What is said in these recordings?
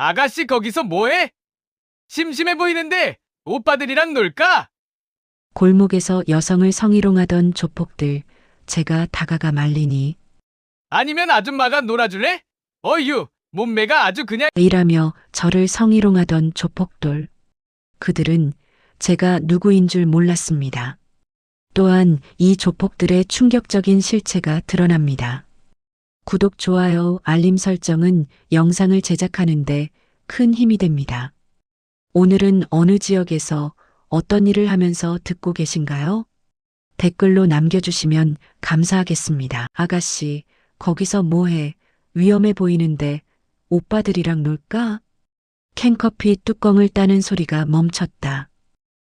아가씨 거기서 뭐해? 심심해 보이는데 오빠들이랑 놀까? 골목에서 여성을 성희롱하던 조폭들, 제가 다가가 말리니 아니면 아줌마가 놀아줄래? 어휴, 몸매가 아주 그냥. 이라며 저를 성희롱하던 조폭들. 그들은 제가 누구인 줄 몰랐습니다. 또한 이 조폭들의 충격적인 실체가 드러납니다. 구독, 좋아요, 알림 설정은 영상을 제작하는데 큰 힘이 됩니다. 오늘은 어느 지역에서 어떤 일을 하면서 듣고 계신가요? 댓글로 남겨주시면 감사하겠습니다. 아가씨, 거기서 뭐해? 위험해 보이는데 오빠들이랑 놀까? 캔커피 뚜껑을 따는 소리가 멈췄다.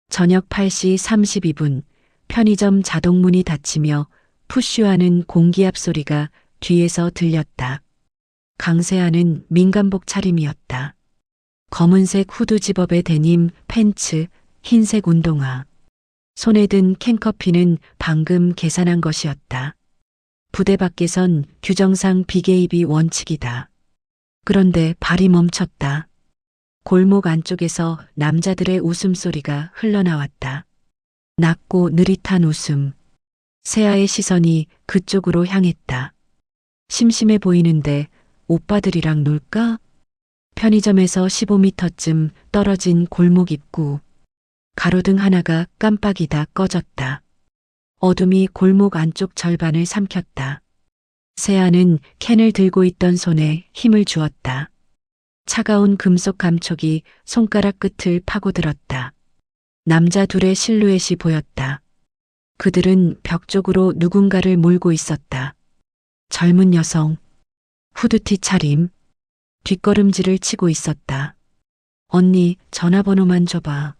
저녁 8시 32분, 편의점 자동문이 닫히며 푸쉬하는 공기압 소리가 뒤에서 들렸다. 강세아는 민간복 차림이었다. 검은색 후드 집업에 데님, 팬츠, 흰색 운동화. 손에 든 캔커피는 방금 계산한 것이었다. 부대 밖에선 규정상 비개입이 원칙이다. 그런데 발이 멈췄다. 골목 안쪽에서 남자들의 웃음소리가 흘러나왔다. 낮고 느릿한 웃음. 세아의 시선이 그쪽으로 향했다. 심심해 보이는데 오빠들이랑 놀까? 편의점에서 15m쯤 떨어진 골목 입구. 가로등 하나가 깜빡이다 꺼졌다. 어둠이 골목 안쪽 절반을 삼켰다. 세아는 캔을 들고 있던 손에 힘을 주었다. 차가운 금속 감촉이 손가락 끝을 파고들었다. 남자 둘의 실루엣이 보였다. 그들은 벽 쪽으로 누군가를 몰고 있었다. 젊은 여성, 후드티 차림, 뒷걸음질을 치고 있었다. 언니, 전화번호만 줘봐.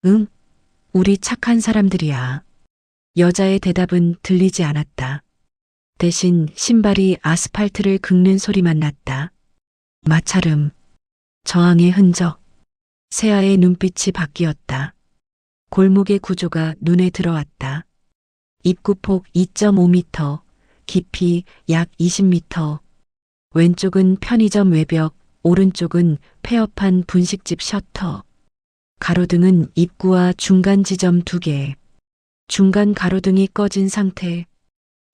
응? 우리 착한 사람들이야. 여자의 대답은 들리지 않았다. 대신 신발이 아스팔트를 긁는 소리만 났다. 마찰음, 저항의 흔적. 세아의 눈빛이 바뀌었다. 골목의 구조가 눈에 들어왔다. 입구폭 2.5m, 깊이 약 20m. 왼쪽은 편의점 외벽, 오른쪽은 폐업한 분식집 셔터. 가로등은 입구와 중간 지점 2개. 중간 가로등이 꺼진 상태.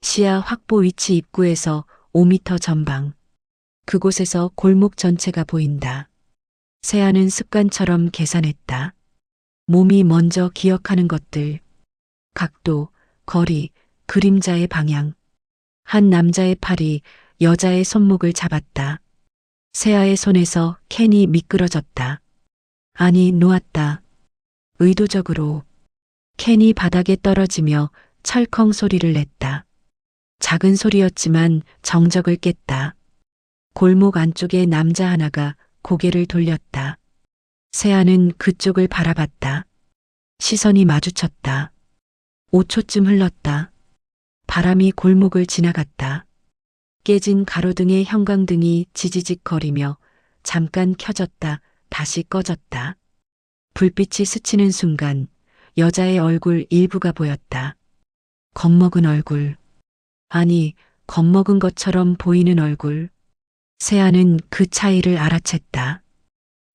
시야 확보 위치 입구에서 5m 전방. 그곳에서 골목 전체가 보인다. 세아는 습관처럼 계산했다. 몸이 먼저 기억하는 것들. 각도, 거리, 그림자의 방향. 한 남자의 팔이 여자의 손목을 잡았다. 세아의 손에서 캔이 미끄러졌다. 아니, 놓았다. 의도적으로. 캔이 바닥에 떨어지며 철컹 소리를 냈다. 작은 소리였지만 정적을 깼다. 골목 안쪽에 남자 하나가 고개를 돌렸다. 세아는 그쪽을 바라봤다. 시선이 마주쳤다. 5초쯤 흘렀다. 바람이 골목을 지나갔다. 깨진 가로등의 형광등이 지지직거리며 잠깐 켜졌다. 다시 꺼졌다. 불빛이 스치는 순간 여자의 얼굴 일부가 보였다. 겁먹은 얼굴. 아니, 겁먹은 것처럼 보이는 얼굴. 세아는 그 차이를 알아챘다.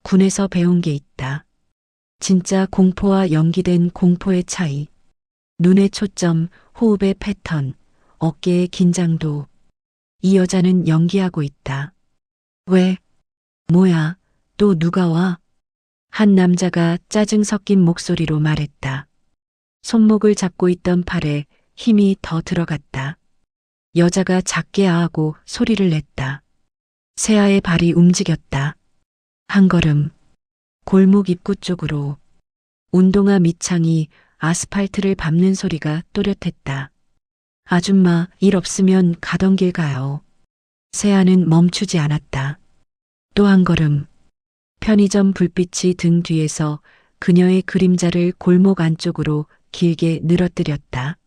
군에서 배운 게 있다. 진짜 공포와 연기된 공포의 차이. 눈의 초점, 호흡의 패턴, 어깨의 긴장도. 이 여자는 연기하고 있다. 왜? 뭐야? 또 누가 와? 한 남자가 짜증 섞인 목소리로 말했다. 손목을 잡고 있던 팔에 힘이 더 들어갔다. 여자가 작게 아하고 소리를 냈다. 세아의 발이 움직였다. 한 걸음. 골목 입구 쪽으로. 운동화 밑창이 아스팔트를 밟는 소리가 또렷했다. 아줌마, 일 없으면 가던 길 가요. 세아는 멈추지 않았다. 또 한 걸음. 편의점 불빛이 등 뒤에서 그녀의 그림자를 골목 안쪽으로 길게 늘어뜨렸다.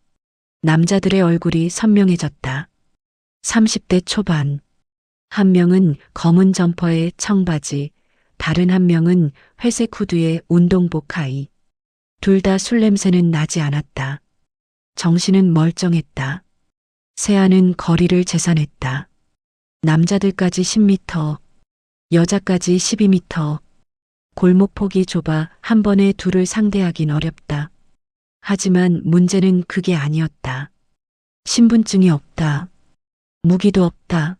남자들의 얼굴이 선명해졌다. 30대 초반. 한 명은 검은 점퍼에 청바지, 다른 한 명은 회색 후드에 운동복 하의. 둘 다 술 냄새는 나지 않았다. 정신은 멀쩡했다. 세아는 거리를 재산했다. 남자들까지 10m. 여자까지 12m. 골목폭이 좁아 한 번에 둘을 상대하긴 어렵다. 하지만 문제는 그게 아니었다. 신분증이 없다. 무기도 없다.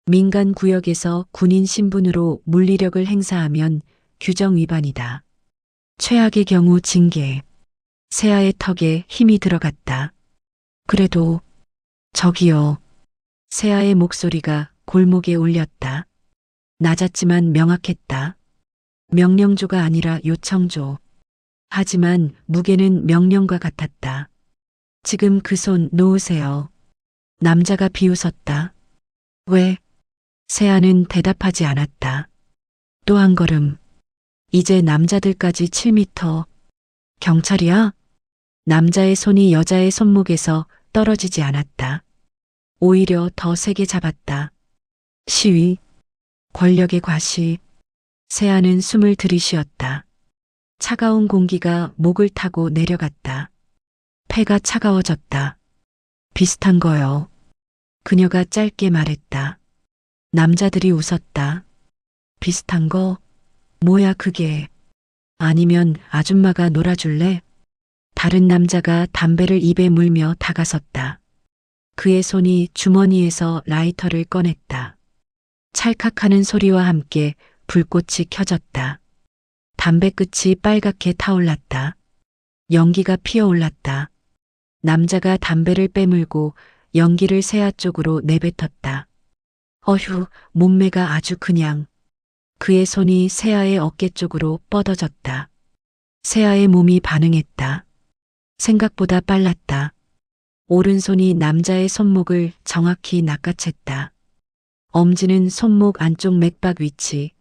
민간 구역에서 군인 신분으로 물리력을 행사하면 규정 위반이다. 최악의 경우 징계. 세아의 턱에 힘이 들어갔다. 그래도 저기요. 세아의 목소리가 골목에 울렸다. 낮았지만 명확했다. 명령조가 아니라 요청조. 하지만 무게는 명령과 같았다. 지금 그 손 놓으세요. 남자가 비웃었다. 왜? 세아는 대답하지 않았다. 또 한 걸음. 이제 남자들까지 7m. 경찰이야? 남자의 손이 여자의 손목에서 떨어지지 않았다. 오히려 더 세게 잡았다. 시위. 권력의 과시. 세아는 숨을 들이쉬었다. 차가운 공기가 목을 타고 내려갔다. 폐가 차가워졌다. 비슷한 거요. 그녀가 짧게 말했다. 남자들이 웃었다. 비슷한 거? 뭐야 그게? 아니면 아줌마가 놀아줄래? 다른 남자가 담배를 입에 물며 다가섰다. 그의 손이 주머니에서 라이터를 꺼냈다. 찰칵하는 소리와 함께 불꽃이 켜졌다. 담배 끝이 빨갛게 타올랐다. 연기가 피어올랐다. 남자가 담배를 빼물고 연기를 세아 쪽으로 내뱉었다. 어휴, 몸매가 아주 그냥. 그의 손이 세아의 어깨 쪽으로 뻗어졌다. 세아의 몸이 반응했다. 생각보다 빨랐다. 오른손이 남자의 손목을 정확히 낚아챘다. 엄지는 손목 안쪽 맥박 위치,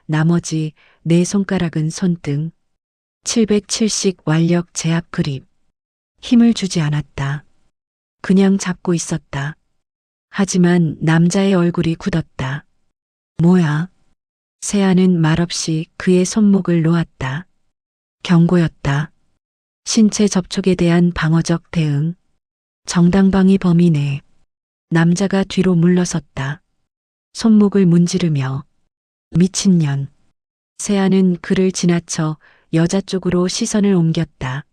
나머지 네 손가락은 손등. 707식 완력 제압 그립. 힘을 주지 않았다. 그냥 잡고 있었다. 하지만 남자의 얼굴이 굳었다. 뭐야? 세아는 말없이 그의 손목을 놓았다. 경고였다. 신체 접촉에 대한 방어적 대응. 정당방위 범위 내. 남자가 뒤로 물러섰다. 손목을 문지르며 미친년. 세아는 그를 지나쳐 여자 쪽으로 시선을 옮겼다.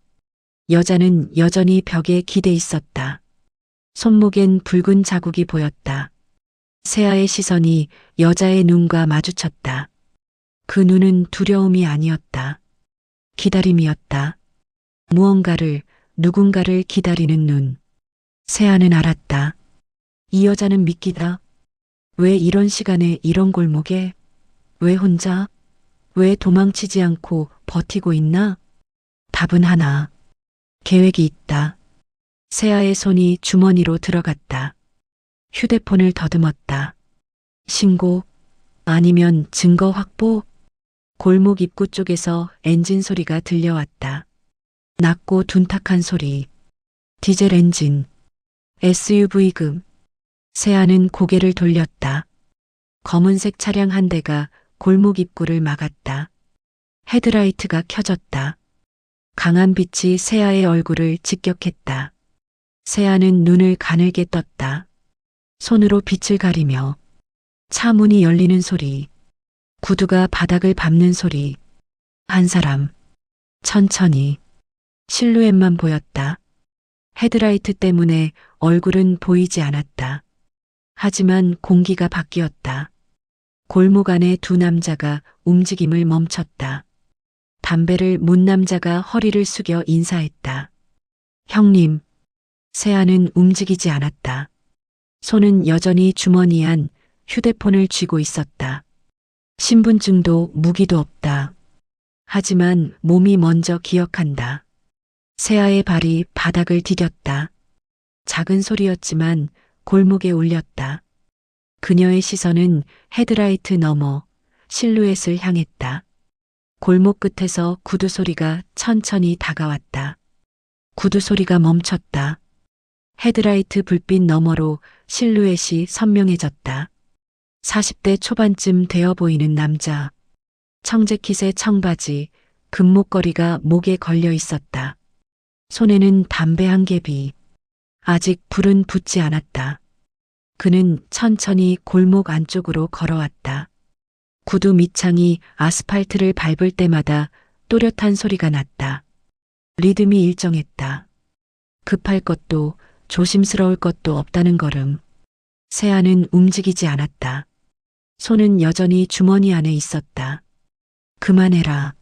여자는 여전히 벽에 기대 있었다. 손목엔 붉은 자국이 보였다. 세아의 시선이 여자의 눈과 마주쳤다. 그 눈은 두려움이 아니었다. 기다림이었다. 무언가를, 누군가를 기다리는 눈. 세아는 알았다. 이 여자는 미끼다. 왜 이런 시간에 이런 골목에? 왜 혼자? 왜 도망치지 않고 버티고 있나? 답은 하나. 계획이 있다. 세아의 손이 주머니로 들어갔다. 휴대폰을 더듬었다. 신고? 아니면 증거 확보? 골목 입구 쪽에서 엔진 소리가 들려왔다. 낮고 둔탁한 소리. 디젤 엔진. SUV급. 세아는 고개를 돌렸다. 검은색 차량 한 대가 골목 입구를 막았다. 헤드라이트가 켜졌다. 강한 빛이 세아의 얼굴을 직격했다. 세아는 눈을 가늘게 떴다. 손으로 빛을 가리며 차 문이 열리는 소리, 구두가 바닥을 밟는 소리. 한 사람, 천천히, 실루엣만 보였다. 헤드라이트 때문에 얼굴은 보이지 않았다. 하지만 공기가 바뀌었다. 골목 안에 두 남자가 움직임을 멈췄다. 담배를 문 남자가 허리를 숙여 인사했다. 형님. 세아는 움직이지 않았다. 손은 여전히 주머니 안 휴대폰을 쥐고 있었다. 신분증도 무기도 없다. 하지만 몸이 먼저 기억한다. 세아의 발이 바닥을 디뎠다. 작은 소리였지만 골목에 울렸다. 그녀의 시선은 헤드라이트 너머 실루엣을 향했다. 골목 끝에서 구두 소리가 천천히 다가왔다. 구두 소리가 멈췄다. 헤드라이트 불빛 너머로 실루엣이 선명해졌다. 40대 초반쯤 되어 보이는 남자. 청재킷의 청바지, 금목걸이가 목에 걸려 있었다. 손에는 담배 한 개비. 아직 불은 붙지 않았다. 그는 천천히 골목 안쪽으로 걸어왔다. 구두 밑창이 아스팔트를 밟을 때마다 또렷한 소리가 났다. 리듬이 일정했다. 급할 것도 조심스러울 것도 없다는 걸음. 세아는 움직이지 않았다. 손은 여전히 주머니 안에 있었다. 그만해라.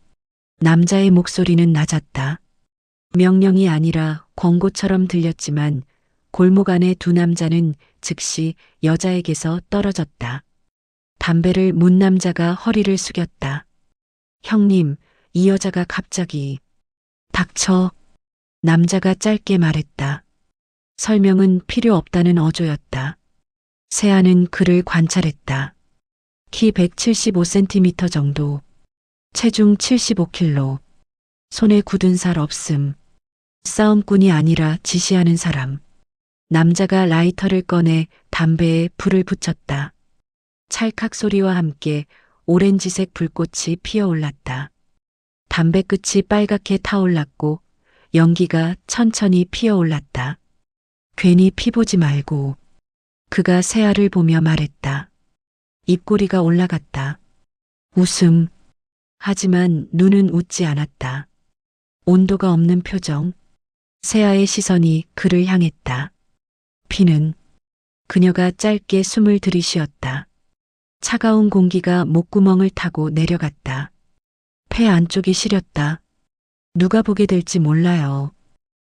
남자의 목소리는 낮았다. 명령이 아니라 권고처럼 들렸지만 골목 안의 두 남자는 즉시 여자에게서 떨어졌다. 담배를 문 남자가 허리를 숙였다. 형님, 이 여자가 갑자기. 닥쳐. 남자가 짧게 말했다. 설명은 필요 없다는 어조였다. 세아는 그를 관찰했다. 키 175cm 정도. 체중 75kg. 손에 굳은 살 없음. 싸움꾼이 아니라 지시하는 사람. 남자가 라이터를 꺼내 담배에 불을 붙였다. 찰칵 소리와 함께 오렌지색 불꽃이 피어올랐다. 담배 끝이 빨갛게 타올랐고 연기가 천천히 피어올랐다. 괜히 피 보지 말고. 그가 세아를 보며 말했다. 입꼬리가 올라갔다. 웃음. 하지만 눈은 웃지 않았다. 온도가 없는 표정. 세아의 시선이 그를 향했다. 피는. 그녀가 짧게 숨을 들이쉬었다. 차가운 공기가 목구멍을 타고 내려갔다. 폐 안쪽이 시렸다. 누가 보게 될지 몰라요.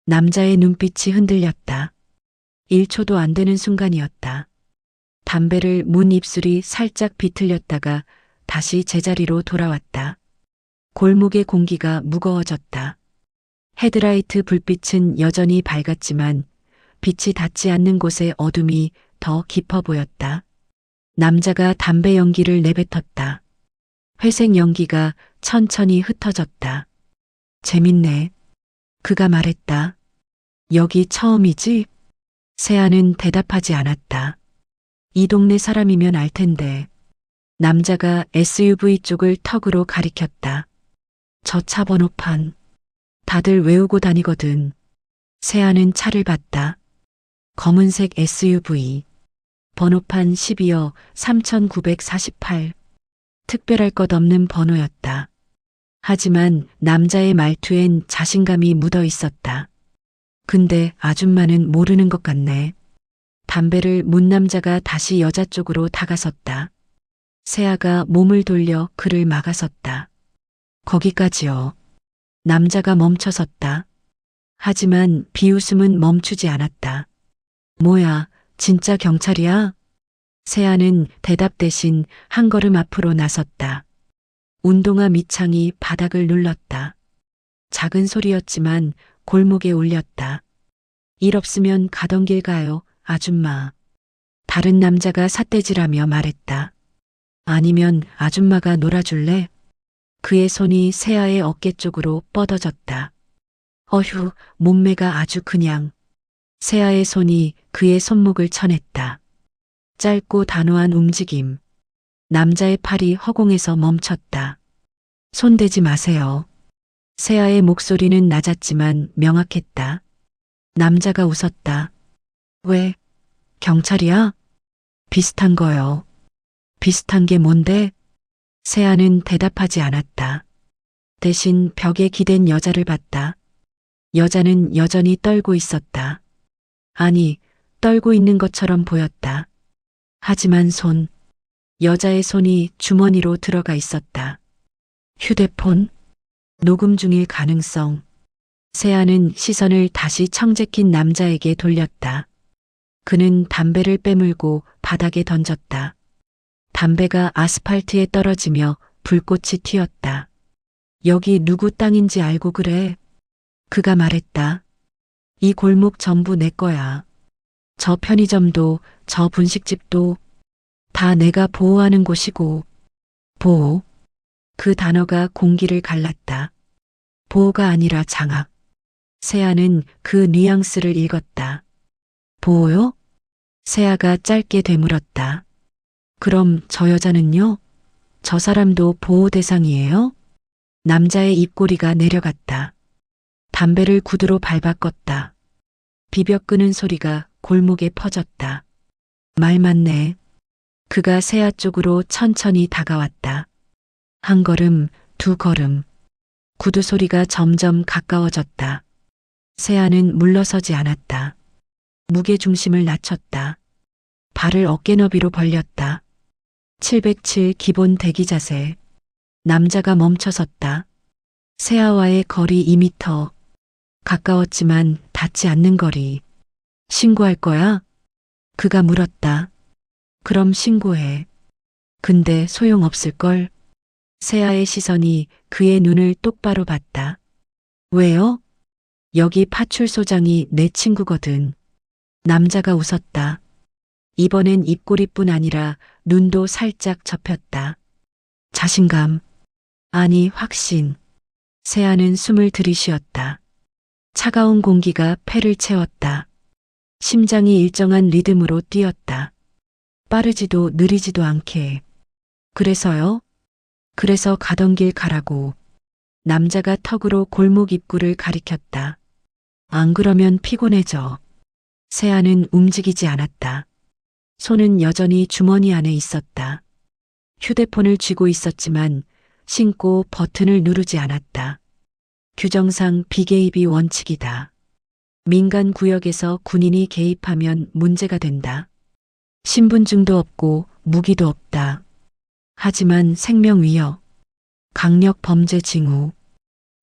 남자의 눈빛이 흔들렸다. 1초도 안 되는 순간이었다. 담배를 문 입술이 살짝 비틀렸다가 다시 제자리로 돌아왔다. 골목의 공기가 무거워졌다. 헤드라이트 불빛은 여전히 밝았지만 빛이 닿지 않는 곳의 어둠이 더 깊어 보였다. 남자가 담배 연기를 내뱉었다. 회색 연기가 천천히 흩어졌다. 재밌네. 그가 말했다. 여기 처음이지? 세아는 대답하지 않았다. 이 동네 사람이면 알 텐데. 남자가 SUV 쪽을 턱으로 가리켰다. 저 차 번호판. 다들 외우고 다니거든. 세아는 차를 봤다. 검은색 SUV. 번호판 12여 3948. 특별할 것 없는 번호였다. 하지만 남자의 말투엔 자신감이 묻어 있었다. 근데 아줌마는 모르는 것 같네. 담배를 문 남자가 다시 여자 쪽으로 다가섰다. 세아가 몸을 돌려 그를 막아섰다. 거기까지요. 남자가 멈춰섰다. 하지만 비웃음은 멈추지 않았다. 뭐야, 진짜 경찰이야? 세아는 대답 대신 한 걸음 앞으로 나섰다. 운동화 밑창이 바닥을 눌렀다. 작은 소리였지만 골목에 울렸다. 일 없으면 가던 길 가요, 아줌마. 다른 남자가 삿대질하며 말했다. 아니면 아줌마가 놀아줄래? 그의 손이 세아의 어깨 쪽으로 뻗어졌다. 어휴, 몸매가 아주 그냥. 세아의 손이 그의 손목을 쳐냈다. 짧고 단호한 움직임. 남자의 팔이 허공에서 멈췄다. 손대지 마세요. 세아의 목소리는 낮았지만 명확했다. 남자가 웃었다. 왜? 경찰이야? 비슷한 거요. 비슷한 게 뭔데? 세아는 대답하지 않았다. 대신 벽에 기댄 여자를 봤다. 여자는 여전히 떨고 있었다. 아니, 떨고 있는 것처럼 보였다. 하지만 여자의 손이 주머니로 들어가 있었다. 휴대폰? 녹음 중일 가능성. 세아는 시선을 다시 청재킨 남자에게 돌렸다. 그는 담배를 빼물고 바닥에 던졌다. 담배가 아스팔트에 떨어지며 불꽃이 튀었다. 여기 누구 땅인지 알고 그래? 그가 말했다. 이 골목 전부 내 거야. 저 편의점도, 저 분식집도 다 내가 보호하는 곳이고. 보호. 그 단어가 공기를 갈랐다. 보호가 아니라 장악. 세아는 그 뉘앙스를 읽었다. 보호요? 세아가 짧게 되물었다. 그럼 저 여자는요? 저 사람도 보호 대상이에요? 남자의 입꼬리가 내려갔다. 담배를 구두로 밟아 껐다. 비벼 끄는 소리가 골목에 퍼졌다. 말 맞네. 그가 세아 쪽으로 천천히 다가왔다. 한 걸음, 두 걸음. 구두 소리가 점점 가까워졌다. 세아는 물러서지 않았다. 무게 중심을 낮췄다. 발을 어깨 너비로 벌렸다. 707 기본 대기 자세. 남자가 멈춰섰다. 세아와의 거리 2미터. 가까웠지만 닿지 않는 거리. 신고할 거야? 그가 물었다. 그럼 신고해. 근데 소용없을걸? 세아의 시선이 그의 눈을 똑바로 봤다. 왜요? 여기 파출소장이 내 친구거든. 남자가 웃었다. 이번엔 입꼬리뿐 아니라 눈도 살짝 접혔다. 자신감. 아니, 확신. 세아는 숨을 들이쉬었다. 차가운 공기가 폐를 채웠다. 심장이 일정한 리듬으로 뛰었다. 빠르지도 느리지도 않게. 그래서요? 그래서 가던 길 가라고. 남자가 턱으로 골목 입구를 가리켰다. 안 그러면 피곤해져. 세아는 움직이지 않았다. 손은 여전히 주머니 안에 있었다. 휴대폰을 쥐고 있었지만 신고 버튼을 누르지 않았다. 규정상 비개입이 원칙이다. 민간 구역에서 군인이 개입하면 문제가 된다. 신분증도 없고 무기도 없다. 하지만 생명 위협, 강력 범죄 징후,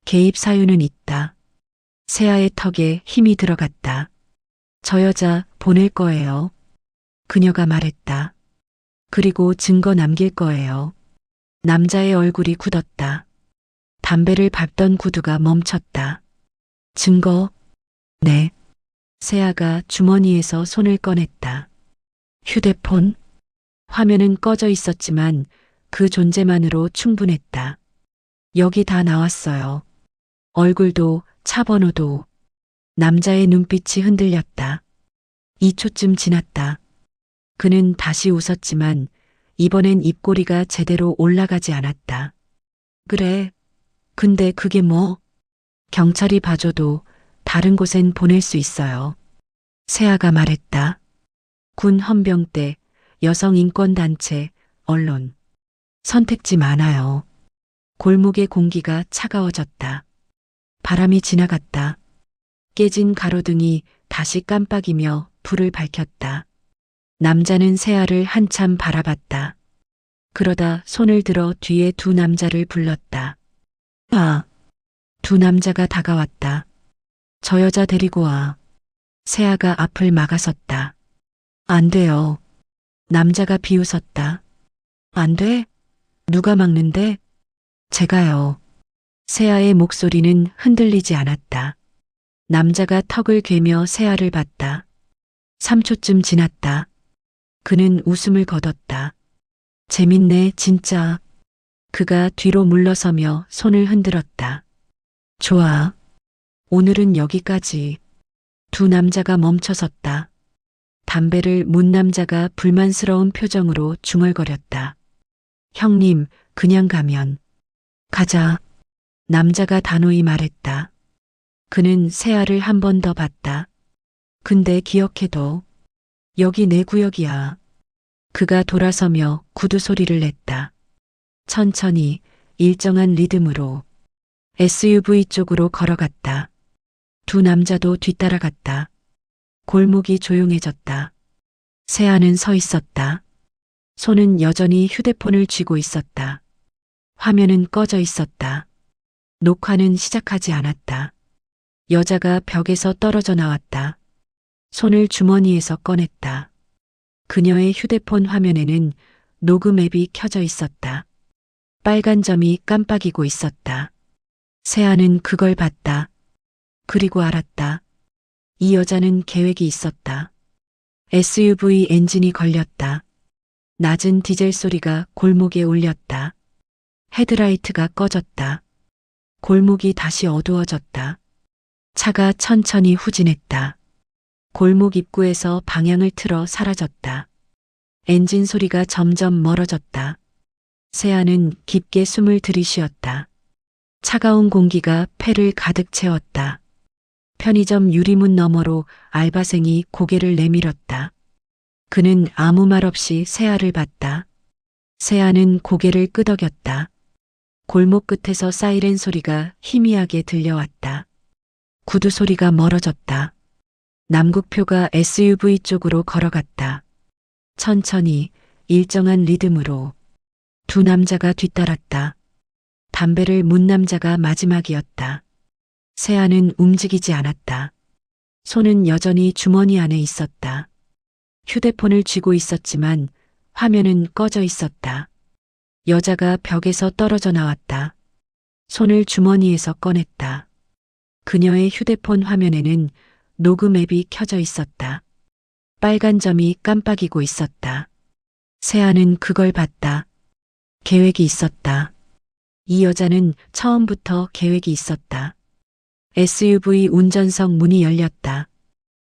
개입 사유는 있다. 세아의 턱에 힘이 들어갔다. 저 여자 보낼 거예요. 그녀가 말했다. 그리고 증거 남길 거예요. 남자의 얼굴이 굳었다. 담배를 밟던 구두가 멈췄다. 증거? 네. 세아가 주머니에서 손을 꺼냈다. 휴대폰? 화면은 꺼져 있었지만 그 존재만으로 충분했다. 여기 다 나왔어요. 얼굴도 차 번호도. 남자의 눈빛이 흔들렸다. 2초쯤 지났다. 그는 다시 웃었지만 이번엔 입꼬리가 제대로 올라가지 않았다. 그래. 근데 그게 뭐? 경찰이 봐줘도 다른 곳엔 보낼 수 있어요. 세아가 말했다. 군 헌병대, 여성인권단체, 언론. 선택지 많아요. 골목의 공기가 차가워졌다. 바람이 지나갔다. 깨진 가로등이 다시 깜빡이며 불을 밝혔다. 남자는 세아를 한참 바라봤다. 그러다 손을 들어 뒤에 두 남자를 불렀다. 아! 두 남자가 다가왔다. 저 여자 데리고 와. 세아가 앞을 막아섰다. 안 돼요. 남자가 비웃었다. 안 돼? 누가 막는데? 제가요. 세아의 목소리는 흔들리지 않았다. 남자가 턱을 괴며 세아를 봤다. 3초쯤 지났다. 그는 웃음을 거뒀다. 재밌네, 진짜. 그가 뒤로 물러서며 손을 흔들었다. 좋아. 오늘은 여기까지. 두 남자가 멈춰섰다. 담배를 문 남자가 불만스러운 표정으로 중얼거렸다. 형님, 그냥 가면. 가자. 남자가 단호히 말했다. 그는 세아를 한 번 더 봤다. 근데 기억해둬. 여기 내 구역이야. 그가 돌아서며 구두 소리를 냈다. 천천히 일정한 리듬으로 SUV 쪽으로 걸어갔다. 두 남자도 뒤따라갔다. 골목이 조용해졌다. 세아는 서 있었다. 손은 여전히 휴대폰을 쥐고 있었다. 화면은 꺼져 있었다. 녹화는 시작하지 않았다. 여자가 벽에서 떨어져 나왔다. 손을 주머니에서 꺼냈다. 그녀의 휴대폰 화면에는 녹음 앱이 켜져 있었다. 빨간 점이 깜빡이고 있었다. 세아는 그걸 봤다. 그리고 알았다. 이 여자는 계획이 있었다. SUV 엔진이 걸렸다. 낮은 디젤 소리가 골목에 울렸다. 헤드라이트가 꺼졌다. 골목이 다시 어두워졌다. 차가 천천히 후진했다. 골목 입구에서 방향을 틀어 사라졌다. 엔진 소리가 점점 멀어졌다. 세아는 깊게 숨을 들이쉬었다. 차가운 공기가 폐를 가득 채웠다. 편의점 유리문 너머로 알바생이 고개를 내밀었다. 그는 아무 말 없이 세아를 봤다. 세아는 고개를 끄덕였다. 골목 끝에서 사이렌 소리가 희미하게 들려왔다. 구두 소리가 멀어졌다. 남국표가 SUV 쪽으로 걸어갔다. 천천히 일정한 리듬으로 두 남자가 뒤따랐다. 담배를 문 남자가 마지막이었다. 세아는 움직이지 않았다. 손은 여전히 주머니 안에 있었다. 휴대폰을 쥐고 있었지만 화면은 꺼져 있었다. 여자가 벽에서 떨어져 나왔다. 손을 주머니에서 꺼냈다. 그녀의 휴대폰 화면에는 녹음 앱이 켜져 있었다. 빨간 점이 깜빡이고 있었다. 세아는 그걸 봤다. 계획이 있었다. 이 여자는 처음부터 계획이 있었다. SUV 운전석 문이 열렸다.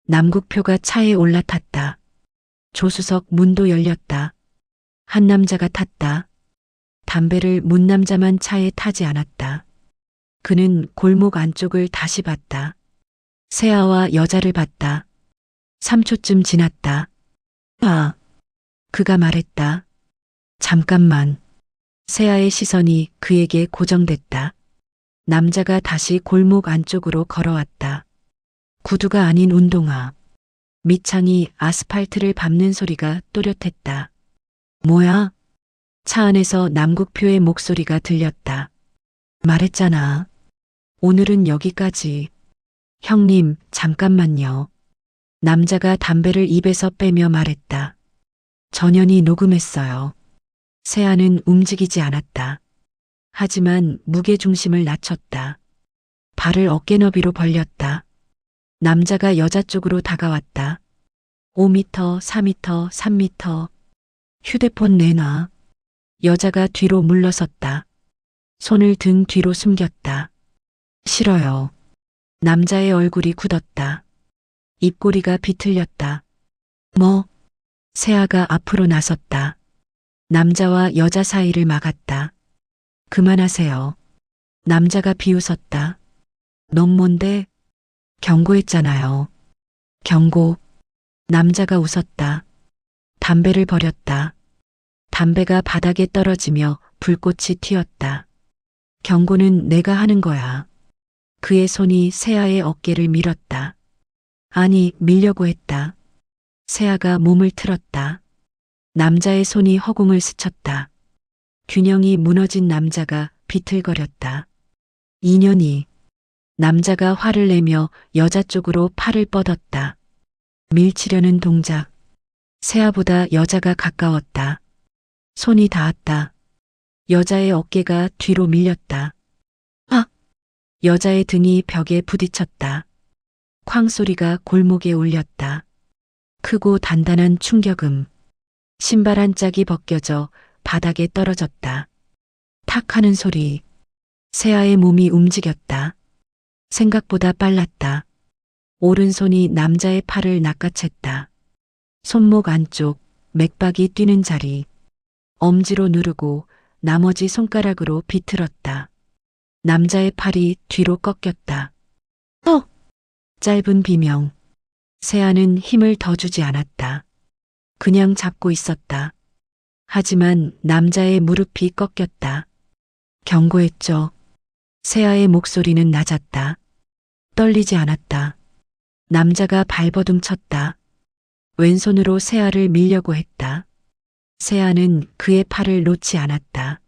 남국표가 차에 올라탔다. 조수석 문도 열렸다. 한 남자가 탔다. 담배를 문 남자만 차에 타지 않았다. 그는 골목 안쪽을 다시 봤다. 세아와 여자를 봤다. 3초쯤 지났다. 아, 그가 말했다. 잠깐만. 세아의 시선이 그에게 고정됐다. 남자가 다시 골목 안쪽으로 걸어왔다. 구두가 아닌 운동화. 밑창이 아스팔트를 밟는 소리가 또렷했다. 뭐야? 차 안에서 남국표의 목소리가 들렸다. 말했잖아. 오늘은 여기까지. 형님, 잠깐만요. 남자가 담배를 입에서 빼며 말했다. 전연이 녹음했어요. 세아는 움직이지 않았다. 하지만 무게중심을 낮췄다. 발을 어깨너비로 벌렸다. 남자가 여자 쪽으로 다가왔다. 5m, 4m, 3m. 휴대폰 내놔. 여자가 뒤로 물러섰다. 손을 등 뒤로 숨겼다. 싫어요. 남자의 얼굴이 굳었다. 입꼬리가 비틀렸다. 뭐? 세아가 앞으로 나섰다. 남자와 여자 사이를 막았다. 그만하세요. 남자가 비웃었다. 넌 뭔데? 경고했잖아요. 경고. 남자가 웃었다. 담배를 버렸다. 담배가 바닥에 떨어지며 불꽃이 튀었다. 경고는 내가 하는 거야. 그의 손이 세아의 어깨를 밀었다. 아니, 밀려고 했다. 세아가 몸을 틀었다. 남자의 손이 허공을 스쳤다. 균형이 무너진 남자가 비틀거렸다. 인연이. 남자가 화를 내며 여자 쪽으로 팔을 뻗었다. 밀치려는 동작. 세아보다 여자가 가까웠다. 손이 닿았다. 여자의 어깨가 뒤로 밀렸다. 아! 여자의 등이 벽에 부딪혔다. 쾅 소리가 골목에 울렸다. 크고 단단한 충격음. 신발 한 짝이 벗겨져 바닥에 떨어졌다. 탁 하는 소리. 세아의 몸이 움직였다. 생각보다 빨랐다. 오른손이 남자의 팔을 낚아챘다. 손목 안쪽, 맥박이 뛰는 자리. 엄지로 누르고 나머지 손가락으로 비틀었다. 남자의 팔이 뒤로 꺾였다. 짧은 비명. 세아는 힘을 더 주지 않았다. 그냥 잡고 있었다. 하지만 남자의 무릎이 꺾였다. 경고했죠. 세아의 목소리는 낮았다. 떨리지 않았다. 남자가 발버둥 쳤다. 왼손으로 세아를 밀려고 했다. 세아는 그의 팔을 놓지 않았다.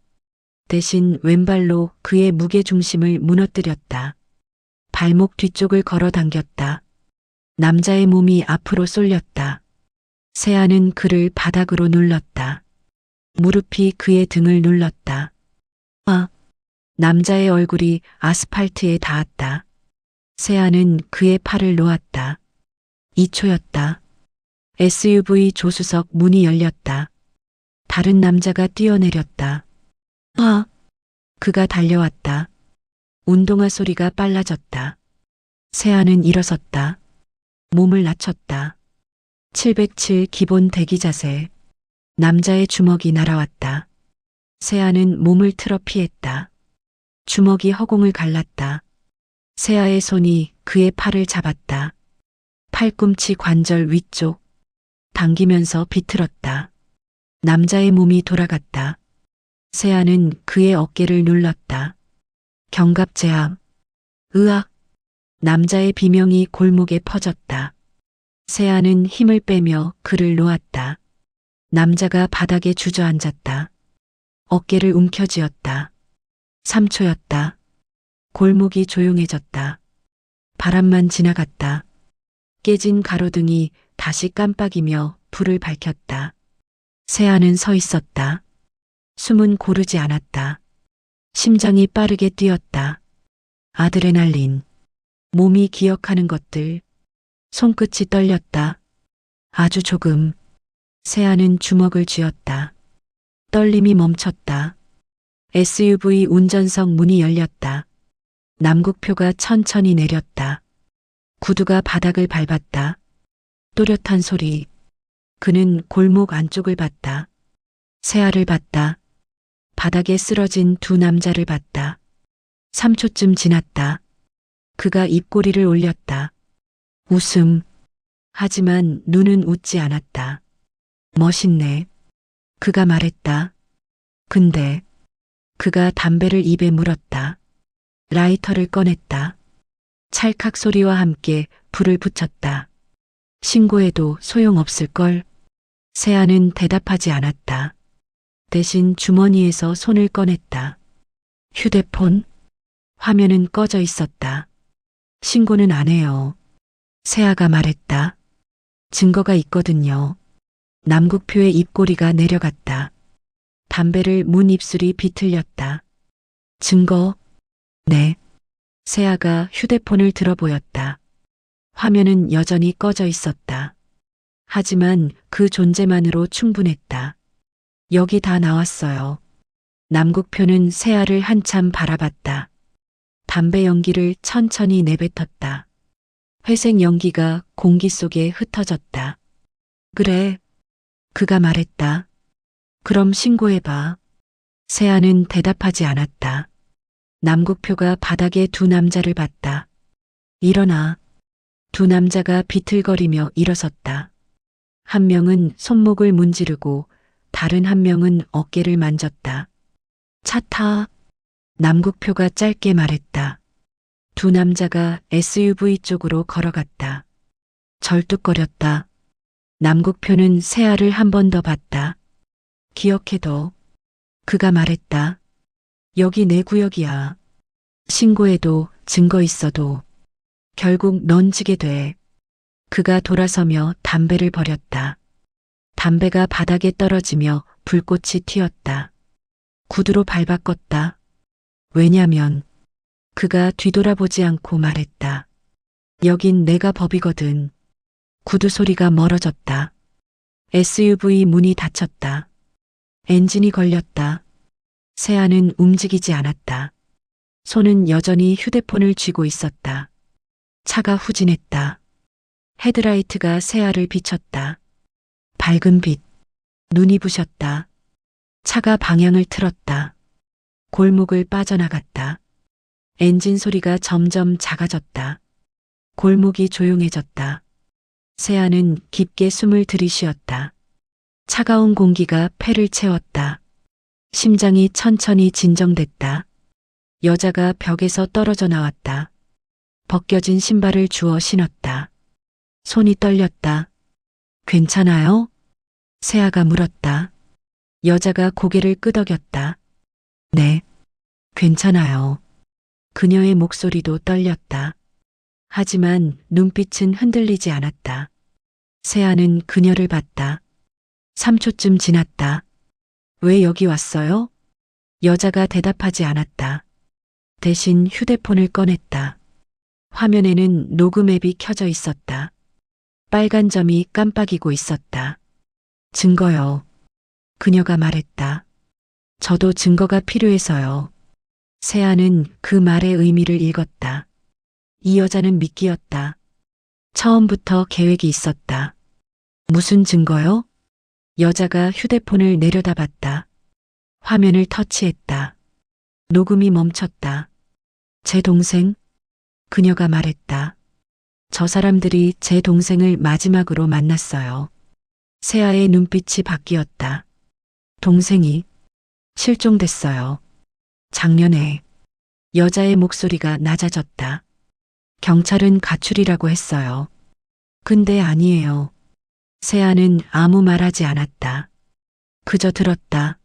대신 왼발로 그의 무게중심을 무너뜨렸다. 발목 뒤쪽을 걸어 당겼다. 남자의 몸이 앞으로 쏠렸다. 세아는 그를 바닥으로 눌렀다. 무릎이 그의 등을 눌렀다. 아! 남자의 얼굴이 아스팔트에 닿았다. 세아는 그의 팔을 놓았다. 2초였다. SUV 조수석 문이 열렸다. 다른 남자가 뛰어내렸다. 아! 그가 달려왔다. 운동화 소리가 빨라졌다. 세아는 일어섰다. 몸을 낮췄다. 707 기본 대기 자세. 남자의 주먹이 날아왔다. 세아는 몸을 틀어 피했다. 주먹이 허공을 갈랐다. 세아의 손이 그의 팔을 잡았다. 팔꿈치 관절 위쪽. 당기면서 비틀었다. 남자의 몸이 돌아갔다. 세아는 그의 어깨를 눌렀다. 경갑제압. 으악. 남자의 비명이 골목에 퍼졌다. 세아는 힘을 빼며 그를 놓았다. 남자가 바닥에 주저앉았다. 어깨를 움켜쥐었다. 3초였다. 골목이 조용해졌다. 바람만 지나갔다. 깨진 가로등이 다시 깜빡이며 불을 밝혔다. 세아는 서 있었다. 숨은 고르지 않았다. 심장이 빠르게 뛰었다. 아드레날린. 몸이 기억하는 것들. 손끝이 떨렸다. 아주 조금. 세아는 주먹을 쥐었다. 떨림이 멈췄다. SUV 운전석 문이 열렸다. 남국표가 천천히 내렸다. 구두가 바닥을 밟았다. 또렷한 소리. 그는 골목 안쪽을 봤다. 세아를 봤다. 바닥에 쓰러진 두 남자를 봤다. 3초쯤 지났다. 그가 입꼬리를 올렸다. 웃음. 하지만 눈은 웃지 않았다. 멋있네. 그가 말했다. 근데 그가 담배를 입에 물었다. 라이터를 꺼냈다. 찰칵 소리와 함께 불을 붙였다. 신고해도 소용없을걸. 세아는 대답하지 않았다. 대신 주머니에서 손을 꺼냈다. 휴대폰. 화면은 꺼져 있었다. 신고는 안 해요. 세아가 말했다. 증거가 있거든요. 남국표의 입꼬리가 내려갔다. 담배를 문 입술이 비틀렸다. 증거? 네. 세아가 휴대폰을 들어보였다. 화면은 여전히 꺼져 있었다. 하지만 그 존재만으로 충분했다. 여기 다 나왔어요. 남국표는 세아를 한참 바라봤다. 담배 연기를 천천히 내뱉었다. 회색 연기가 공기 속에 흩어졌다. 그래. 그가 말했다. 그럼 신고해봐. 세아는 대답하지 않았다. 남국표가 바닥에 두 남자를 봤다. 일어나. 두 남자가 비틀거리며 일어섰다. 한 명은 손목을 문지르고 다른 한 명은 어깨를 만졌다. 차 타. 남국표가 짧게 말했다. 두 남자가 SUV 쪽으로 걸어갔다. 절뚝거렸다. 남국표는 세아를 한 번 더 봤다. 기억해둬. 그가 말했다. 여기 내 구역이야. 신고해도 증거 있어도 결국 넌 지게 돼. 그가 돌아서며 담배를 버렸다. 담배가 바닥에 떨어지며 불꽃이 튀었다. 구두로 밟아 껐다. 왜냐면 그가 뒤돌아보지 않고 말했다. 여긴 내가 법이거든. 구두 소리가 멀어졌다. SUV 문이 닫혔다. 엔진이 걸렸다. 세아는 움직이지 않았다. 손은 여전히 휴대폰을 쥐고 있었다. 차가 후진했다. 헤드라이트가 세아를 비췄다. 밝은 빛. 눈이 부셨다. 차가 방향을 틀었다. 골목을 빠져나갔다. 엔진 소리가 점점 작아졌다. 골목이 조용해졌다. 세아는 깊게 숨을 들이쉬었다. 차가운 공기가 폐를 채웠다. 심장이 천천히 진정됐다. 여자가 벽에서 떨어져 나왔다. 벗겨진 신발을 주워 신었다. 손이 떨렸다. 괜찮아요? 세아가 물었다. 여자가 고개를 끄덕였다. 네, 괜찮아요. 그녀의 목소리도 떨렸다. 하지만 눈빛은 흔들리지 않았다. 세아는 그녀를 봤다. 3초쯤 지났다. 왜 여기 왔어요? 여자가 대답하지 않았다. 대신 휴대폰을 꺼냈다. 화면에는 녹음 앱이 켜져 있었다. 빨간 점이 깜빡이고 있었다. 증거요. 그녀가 말했다. 저도 증거가 필요해서요. 세아는 그 말의 의미를 읽었다. 이 여자는 미끼였다. 처음부터 계획이 있었다. 무슨 증거요? 여자가 휴대폰을 내려다봤다. 화면을 터치했다. 녹음이 멈췄다. 제 동생? 그녀가 말했다. 저 사람들이 제 동생을 마지막으로 만났어요. 세아의 눈빛이 바뀌었다. 동생이 실종됐어요. 작년에 여자의 목소리가 낮아졌다. 경찰은 가출이라고 했어요. 근데 아니에요. 세아는 아무 말하지 않았다. 그저 들었다.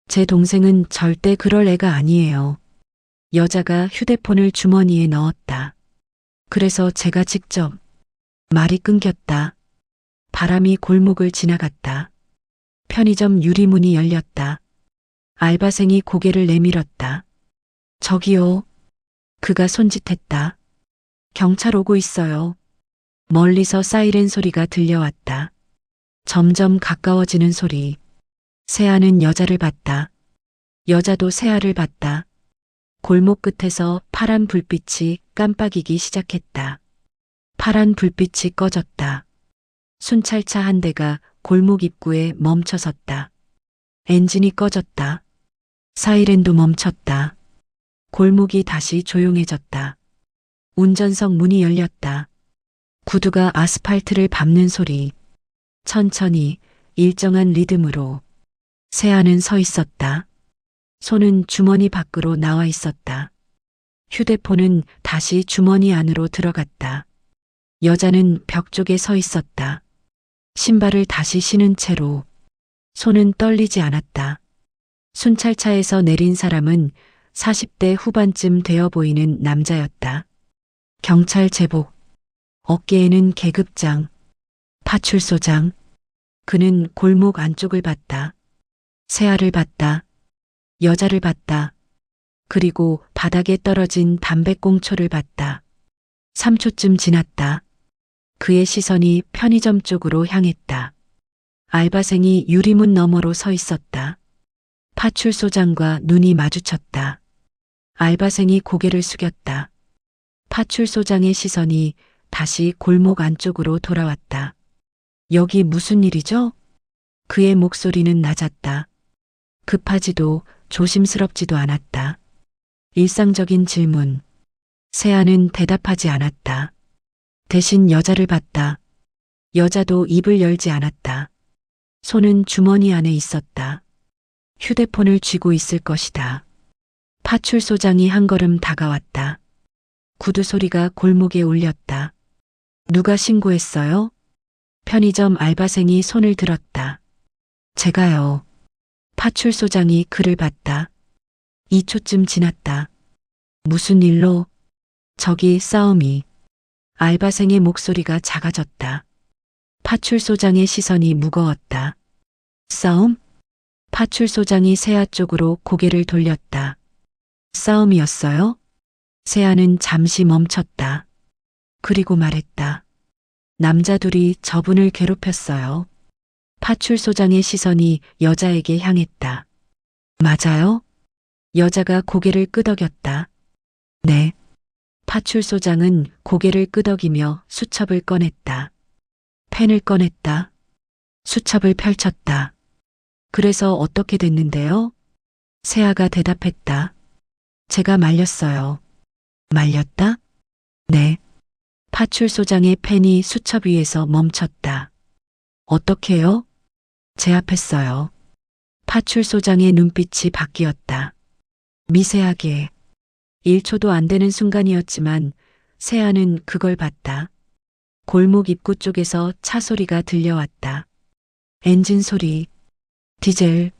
제 동생은 절대 그럴 애가 아니에요. 여자가 휴대폰을 주머니에 넣었다. 그래서 제가 직접. 말이 끊겼다. 바람이 골목을 지나갔다. 편의점 유리문이 열렸다. 알바생이 고개를 내밀었다. 저기요. 그가 손짓했다. 경찰 오고 있어요. 멀리서 사이렌 소리가 들려왔다. 점점 가까워지는 소리. 세아는 여자를 봤다. 여자도 세아를 봤다. 골목 끝에서 파란 불빛이 깜빡이기 시작했다. 파란 불빛이 꺼졌다. 순찰차 한 대가 골목 입구에 멈춰섰다. 엔진이 꺼졌다. 사이렌도 멈췄다. 골목이 다시 조용해졌다. 운전석 문이 열렸다. 구두가 아스팔트를 밟는 소리. 천천히 일정한 리듬으로 세아는 서 있었다. 손은 주머니 밖으로 나와 있었다. 휴대폰은 다시 주머니 안으로 들어갔다. 여자는 벽 쪽에 서 있었다. 신발을 다시 신은 채로. 손은 떨리지 않았다. 순찰차에서 내린 사람은 40대 후반쯤 되어 보이는 남자였다. 경찰 제복. 어깨에는 계급장. 파출소장. 그는 골목 안쪽을 봤다. 세아를 봤다. 여자를 봤다. 그리고 바닥에 떨어진 담배꽁초를 봤다. 3초쯤 지났다. 그의 시선이 편의점 쪽으로 향했다. 알바생이 유리문 너머로 서 있었다. 파출소장과 눈이 마주쳤다. 알바생이 고개를 숙였다. 파출소장의 시선이 다시 골목 안쪽으로 돌아왔다. 여기 무슨 일이죠? 그의 목소리는 낮았다. 급하지도 조심스럽지도 않았다. 일상적인 질문. 세아는 대답하지 않았다. 대신 여자를 봤다. 여자도 입을 열지 않았다. 손은 주머니 안에 있었다. 휴대폰을 쥐고 있을 것이다. 파출소장이 한 걸음 다가왔다. 구두 소리가 골목에 울렸다. 누가 신고했어요? 편의점 알바생이 손을 들었다. 제가요. 파출소장이 그를 봤다. 2초쯤 지났다. 무슨 일로? 저기 싸움이. 알바생의 목소리가 작아졌다. 파출소장의 시선이 무거웠다. 싸움? 파출소장이 세아 쪽으로 고개를 돌렸다. 싸움이었어요? 세아는 잠시 멈췄다. 그리고 말했다. 남자 둘이 저분을 괴롭혔어요. 파출소장의 시선이 여자에게 향했다. 맞아요? 여자가 고개를 끄덕였다. 네. 파출소장은 고개를 끄덕이며 수첩을 꺼냈다. 펜을 꺼냈다. 수첩을 펼쳤다. 그래서 어떻게 됐는데요? 세아가 대답했다. 제가 말렸어요. 말렸다? 네. 파출소장의 펜이 수첩 위에서 멈췄다. 어떻게요? 제압했어요. 파출소장의 눈빛이 바뀌었다. 미세하게. 1초도 안 되는 순간이었지만 세아는 그걸 봤다. 골목 입구 쪽에서 차 소리가 들려왔다. 엔진 소리. 디젤.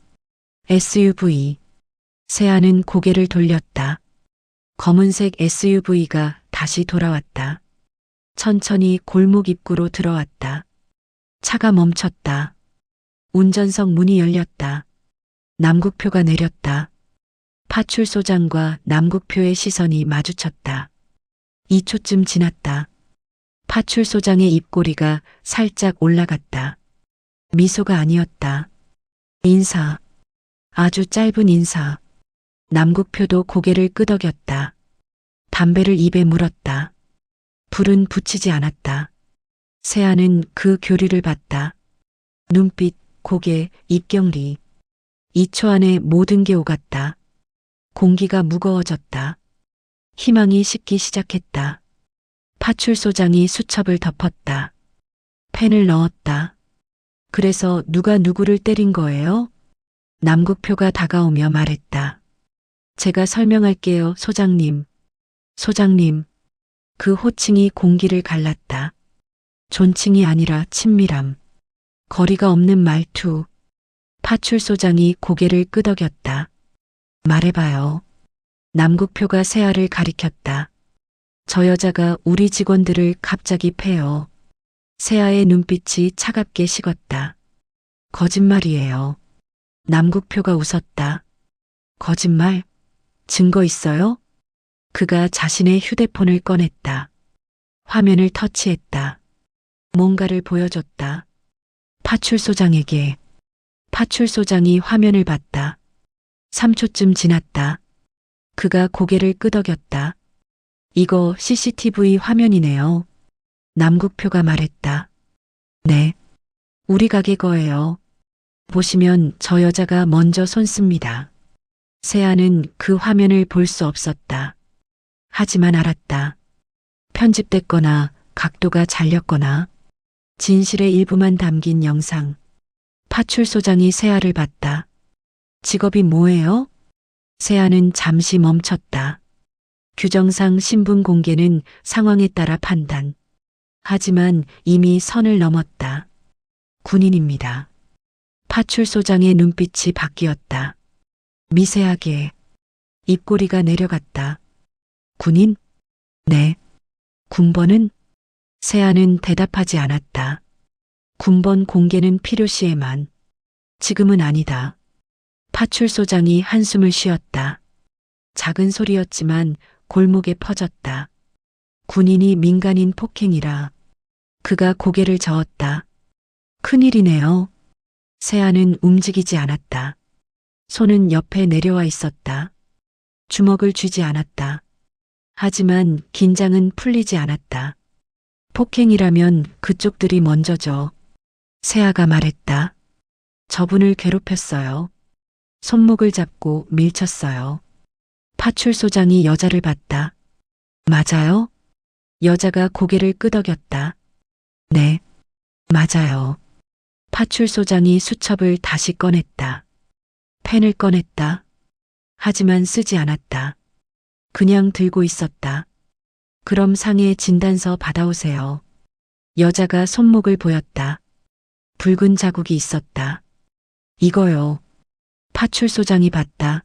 SUV. 세아는 고개를 돌렸다. 검은색 SUV가 다시 돌아왔다. 천천히 골목 입구로 들어왔다. 차가 멈췄다. 운전석 문이 열렸다. 남국표가 내렸다. 파출소장과 남국표의 시선이 마주쳤다. 2초쯤 지났다. 파출소장의 입꼬리가 살짝 올라갔다. 미소가 아니었다. 인사. 아주 짧은 인사. 남국표도 고개를 끄덕였다. 담배를 입에 물었다. 불은 붙이지 않았다. 세아는 그 교류를 봤다. 눈빛, 고개, 입경리. 2초 안에 모든 게 오갔다. 공기가 무거워졌다. 희망이 식기 시작했다. 파출소장이 수첩을 덮었다. 펜을 넣었다. 그래서 누가 누구를 때린 거예요? 남국표가 다가오며 말했다. 제가 설명할게요, 소장님. 소장님. 그 호칭이 공기를 갈랐다. 존칭이 아니라 친밀함. 거리가 없는 말투. 파출소장이 고개를 끄덕였다. 말해봐요. 남국표가 세아를 가리켰다. 저 여자가 우리 직원들을 갑자기 패요. 세아의 눈빛이 차갑게 식었다. 거짓말이에요. 남국표가 웃었다. 거짓말? 증거 있어요? 그가 자신의 휴대폰을 꺼냈다. 화면을 터치했다. 뭔가를 보여줬다. 파출소장에게. 파출소장이 화면을 봤다. 3초쯤 지났다. 그가 고개를 끄덕였다. 이거 CCTV 화면이네요. 남국표가 말했다. 네. 우리 가게 거예요. 보시면 저 여자가 먼저 손 씁니다. 세아는 그 화면을 볼 수 없었다. 하지만 알았다. 편집됐거나 각도가 잘렸거나 진실의 일부만 담긴 영상. 파출소장이 세아를 봤다. 직업이 뭐예요? 세아는 잠시 멈췄다. 규정상 신분 공개는 상황에 따라 판단. 하지만 이미 선을 넘었다. 군인입니다. 파출소장의 눈빛이 바뀌었다. 미세하게. 입꼬리가 내려갔다. 군인? 네. 군번은? 세아는 대답하지 않았다. 군번 공개는 필요시에만. 지금은 아니다. 파출소장이 한숨을 쉬었다. 작은 소리였지만 골목에 퍼졌다. 군인이 민간인 폭행이라. 그가 고개를 저었다. 큰일이네요. 세아는 움직이지 않았다. 손은 옆에 내려와 있었다. 주먹을 쥐지 않았다. 하지만 긴장은 풀리지 않았다. 폭행이라면 그쪽들이 먼저죠. 세아가 말했다. 저분을 괴롭혔어요. 손목을 잡고 밀쳤어요. 파출소장이 여자를 봤다. 맞아요? 여자가 고개를 끄덕였다. 네, 맞아요. 파출소장이 수첩을 다시 꺼냈다. 펜을 꺼냈다. 하지만 쓰지 않았다. 그냥 들고 있었다. 그럼 상해 진단서 받아오세요. 여자가 손목을 보였다. 붉은 자국이 있었다. 이거요. 파출소장이 봤다.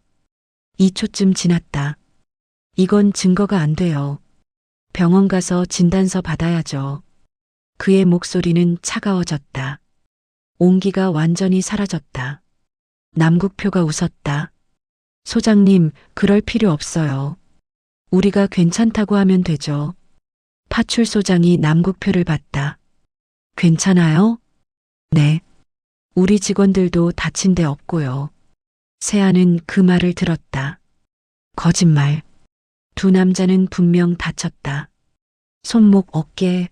2초쯤 지났다. 이건 증거가 안 돼요. 병원 가서 진단서 받아야죠. 그의 목소리는 차가워졌다. 온기가 완전히 사라졌다. 남국표가 웃었다. 소장님, 그럴 필요 없어요. 우리가 괜찮다고 하면 되죠. 파출소장이 남국표를 봤다. 괜찮아요? 네. 우리 직원들도 다친 데 없고요. 세아는 그 말을 들었다. 거짓말. 두 남자는 분명 다쳤다. 손목, 어깨.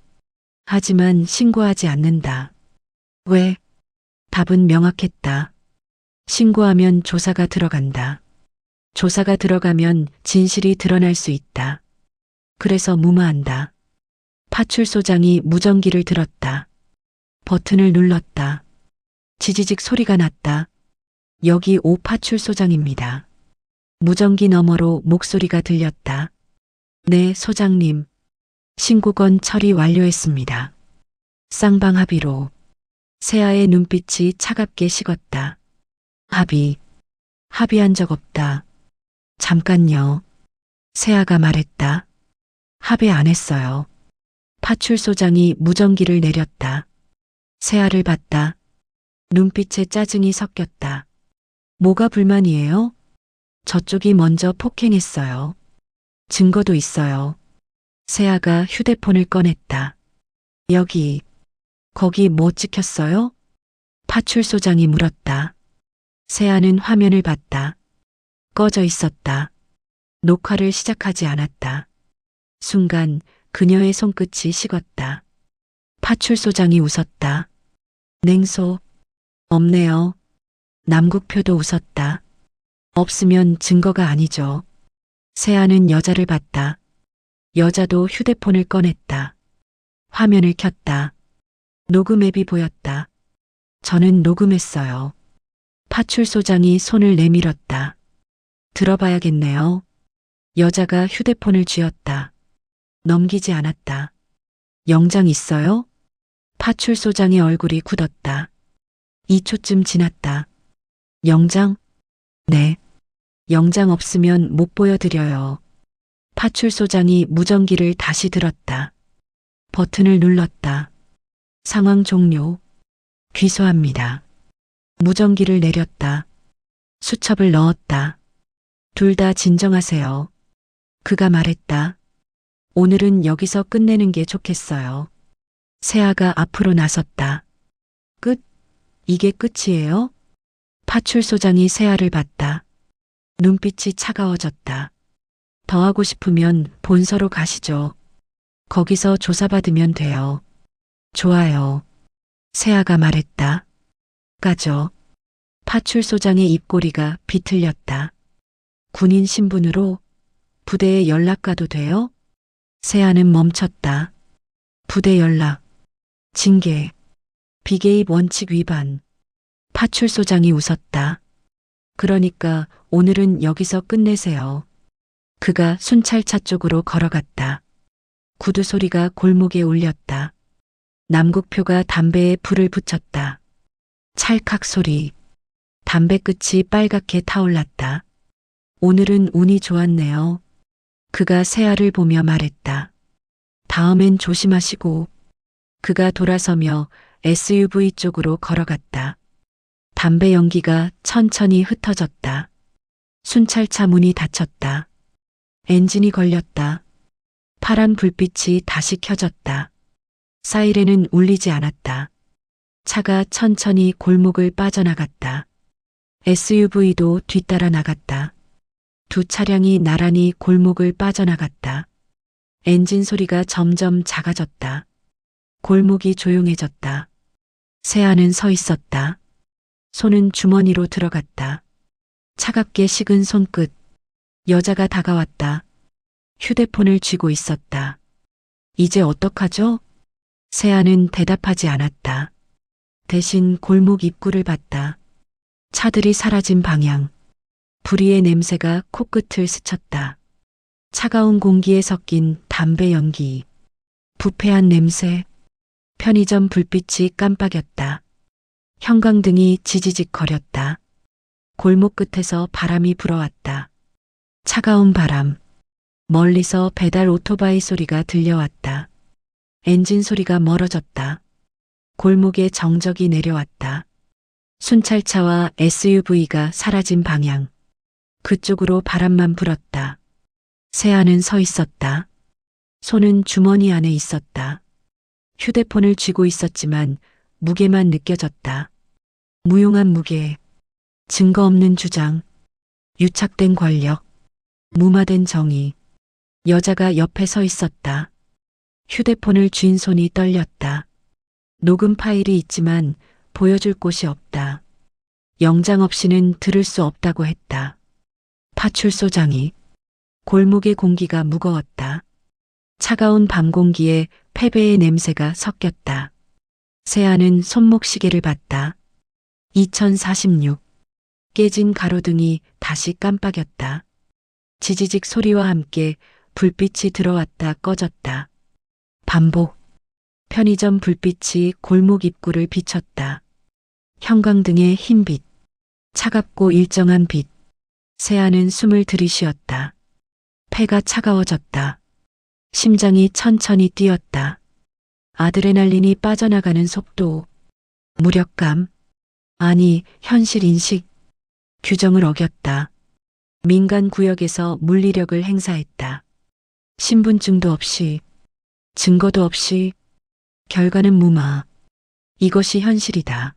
하지만 신고하지 않는다. 왜? 답은 명확했다. 신고하면 조사가 들어간다. 조사가 들어가면 진실이 드러날 수 있다. 그래서 무마한다. 파출소장이 무전기를 들었다. 버튼을 눌렀다. 지지직 소리가 났다. 여기 오 파출소장입니다. 무전기 너머로 목소리가 들렸다. 네, 소장님. 신고건 처리 완료했습니다. 쌍방 합의로. 세아의 눈빛이 차갑게 식었다. 합의한 적 없다. 잠깐요. 세아가 말했다. 합의 안 했어요. 파출소장이 무전기를 내렸다. 세아를 봤다. 눈빛에 짜증이 섞였다. 뭐가 불만이에요? 저쪽이 먼저 폭행했어요. 증거도 있어요. 세아가 휴대폰을 꺼냈다. 여기, 거기 뭐 찍혔어요? 파출소장이 물었다. 세아는 화면을 봤다. 꺼져 있었다. 녹화를 시작하지 않았다. 순간 그녀의 손끝이 식었다. 파출소장이 웃었다. 냉소. 없네요. 남국표도 웃었다. 없으면 증거가 아니죠. 세아는 여자를 봤다. 여자도 휴대폰을 꺼냈다. 화면을 켰다. 녹음 앱이 보였다. 저는 녹음했어요. 파출소장이 손을 내밀었다. 들어봐야겠네요. 여자가 휴대폰을 쥐었다. 넘기지 않았다. 영장 있어요? 파출소장의 얼굴이 굳었다. 2초쯤 지났다. 영장? 네. 영장 없으면 못 보여드려요. 파출소장이 무전기를 다시 들었다. 버튼을 눌렀다. 상황 종료. 귀소합니다. 무전기를 내렸다. 수첩을 넣었다. 둘 다 진정하세요. 그가 말했다. 오늘은 여기서 끝내는 게 좋겠어요. 세아가 앞으로 나섰다. 끝? 이게 끝이에요? 파출소장이 세아를 봤다. 눈빛이 차가워졌다. 더 하고 싶으면 본서로 가시죠. 거기서 조사받으면 돼요. 좋아요. 세아가 말했다. 가죠. 파출소장의 입꼬리가 비틀렸다. 군인 신분으로 부대에 연락 가도 돼요? 세아는 멈췄다. 부대 연락. 징계. 비개입 원칙 위반. 파출소장이 웃었다. 그러니까 오늘은 여기서 끝내세요. 그가 순찰차 쪽으로 걸어갔다. 구두 소리가 골목에 울렸다. 남국표가 담배에 불을 붙였다. 찰칵 소리. 담배 끝이 빨갛게 타올랐다. 오늘은 운이 좋았네요. 그가 세아를 보며 말했다. 다음엔 조심하시고. 그가 돌아서며 SUV 쪽으로 걸어갔다. 담배 연기가 천천히 흩어졌다. 순찰차 문이 닫혔다. 엔진이 걸렸다. 파란 불빛이 다시 켜졌다. 사이렌은 울리지 않았다. 차가 천천히 골목을 빠져나갔다. SUV도 뒤따라 나갔다. 두 차량이 나란히 골목을 빠져나갔다. 엔진 소리가 점점 작아졌다. 골목이 조용해졌다. 세아는 서 있었다. 손은 주머니로 들어갔다. 차갑게 식은 손끝. 여자가 다가왔다. 휴대폰을 쥐고 있었다. 이제 어떡하죠? 세아는 대답하지 않았다. 대신 골목 입구를 봤다. 차들이 사라진 방향. 불의의 냄새가 코끝을 스쳤다. 차가운 공기에 섞인 담배 연기. 부패한 냄새. 편의점 불빛이 깜빡였다. 형광등이 지지직 거렸다. 골목 끝에서 바람이 불어왔다. 차가운 바람. 멀리서 배달 오토바이 소리가 들려왔다. 엔진 소리가 멀어졌다. 골목에 정적이 내려왔다. 순찰차와 SUV가 사라진 방향. 그쪽으로 바람만 불었다. 세아는 서 있었다. 손은 주머니 안에 있었다. 휴대폰을 쥐고 있었지만 무게만 느껴졌다. 무용한 무게, 증거 없는 주장, 유착된 권력, 무마된 정의. 여자가 옆에 서 있었다. 휴대폰을 쥔 손이 떨렸다. 녹음 파일이 있지만 보여줄 곳이 없다. 영장 없이는 들을 수 없다고 했다. 파출소장이. 골목의 공기가 무거웠다. 차가운 밤 공기에 패배의 냄새가 섞였다. 세아는 손목시계를 봤다. 2046. 깨진 가로등이 다시 깜빡였다. 지지직 소리와 함께 불빛이 들어왔다 꺼졌다. 반복. 편의점 불빛이 골목 입구를 비췄다. 형광등의 흰빛. 차갑고 일정한 빛. 세아는 숨을 들이쉬었다. 폐가 차가워졌다. 심장이 천천히 뛰었다. 아드레날린이 빠져나가는 속도. 무력감. 아니, 현실 인식. 규정을 어겼다. 민간 구역에서 물리력을 행사했다. 신분증도 없이, 증거도 없이, 결과는 무마. 이것이 현실이다.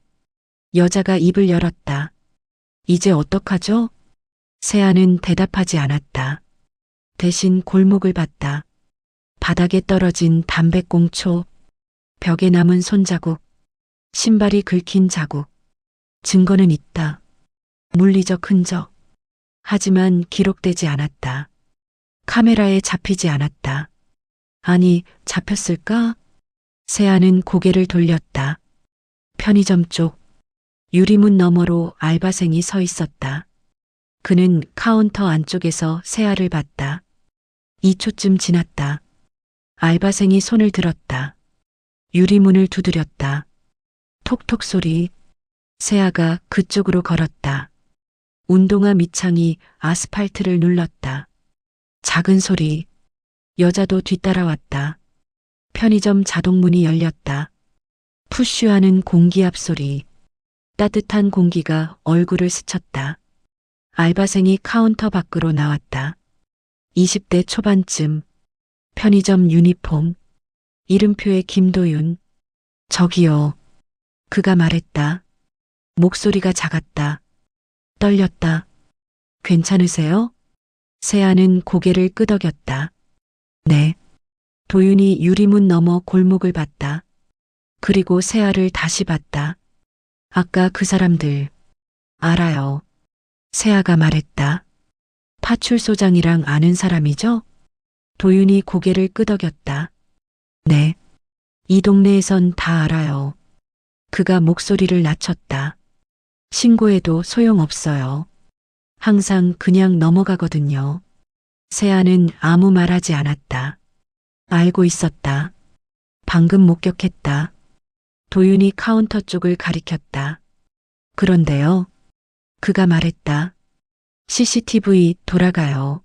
여자가 입을 열었다. 이제 어떡하죠? 세아는 대답하지 않았다. 대신 골목을 봤다. 바닥에 떨어진 담배꽁초, 벽에 남은 손자국, 신발이 긁힌 자국. 증거는 있다. 물리적 흔적. 하지만 기록되지 않았다. 카메라에 잡히지 않았다. 아니, 잡혔을까? 세아는 고개를 돌렸다. 편의점 쪽. 유리문 너머로 알바생이 서 있었다. 그는 카운터 안쪽에서 세아를 봤다. 2초쯤 지났다. 알바생이 손을 들었다. 유리문을 두드렸다. 톡톡 소리. 세아가 그쪽으로 걸었다. 운동화 밑창이 아스팔트를 눌렀다. 작은 소리. 여자도 뒤따라왔다. 편의점 자동문이 열렸다. 푸쉬하는 공기압 소리. 따뜻한 공기가 얼굴을 스쳤다. 알바생이 카운터 밖으로 나왔다. 20대 초반쯤. 편의점 유니폼. 이름표에 김도윤. 저기요. 그가 말했다. 목소리가 작았다. 떨렸다. 괜찮으세요? 세아는 고개를 끄덕였다. 네. 도윤이 유리문 너머 골목을 봤다. 그리고 세아를 다시 봤다. 아까 그 사람들. 알아요. 세아가 말했다. 파출소장이랑 아는 사람이죠? 도윤이 고개를 끄덕였다. 네. 이 동네에선 다 알아요. 그가 목소리를 낮췄다. 신고해도 소용없어요. 항상 그냥 넘어가거든요. 세아는 아무 말하지 않았다. 알고 있었다. 방금 목격했다. 도윤이 카운터 쪽을 가리켰다. 그런데요. 그가 말했다. CCTV 돌아가요.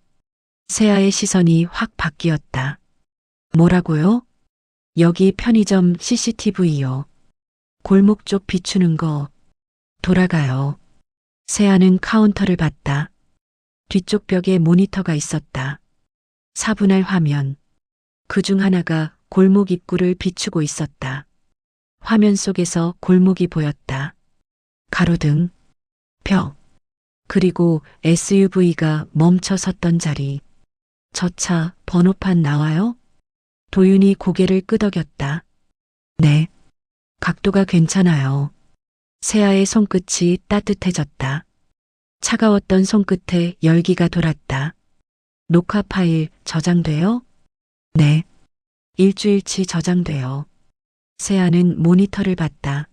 세아의 시선이 확 바뀌었다. 뭐라고요? 여기 편의점 CCTV요. 골목 쪽 비추는 거 돌아가요. 세아는 카운터를 봤다. 뒤쪽 벽에 모니터가 있었다. 4분할 화면. 그중 하나가 골목 입구를 비추고 있었다. 화면 속에서 골목이 보였다. 가로등, 벽, 그리고 SUV가 멈춰 섰던 자리. 저 차 번호판 나와요? 도윤이 고개를 끄덕였다. 네. 각도가 괜찮아요. 세아의 손끝이 따뜻해졌다. 차가웠던 손끝에 열기가 돌았다. 녹화 파일 저장돼요? 네. 일주일치 저장돼요. 세아는 모니터를 봤다.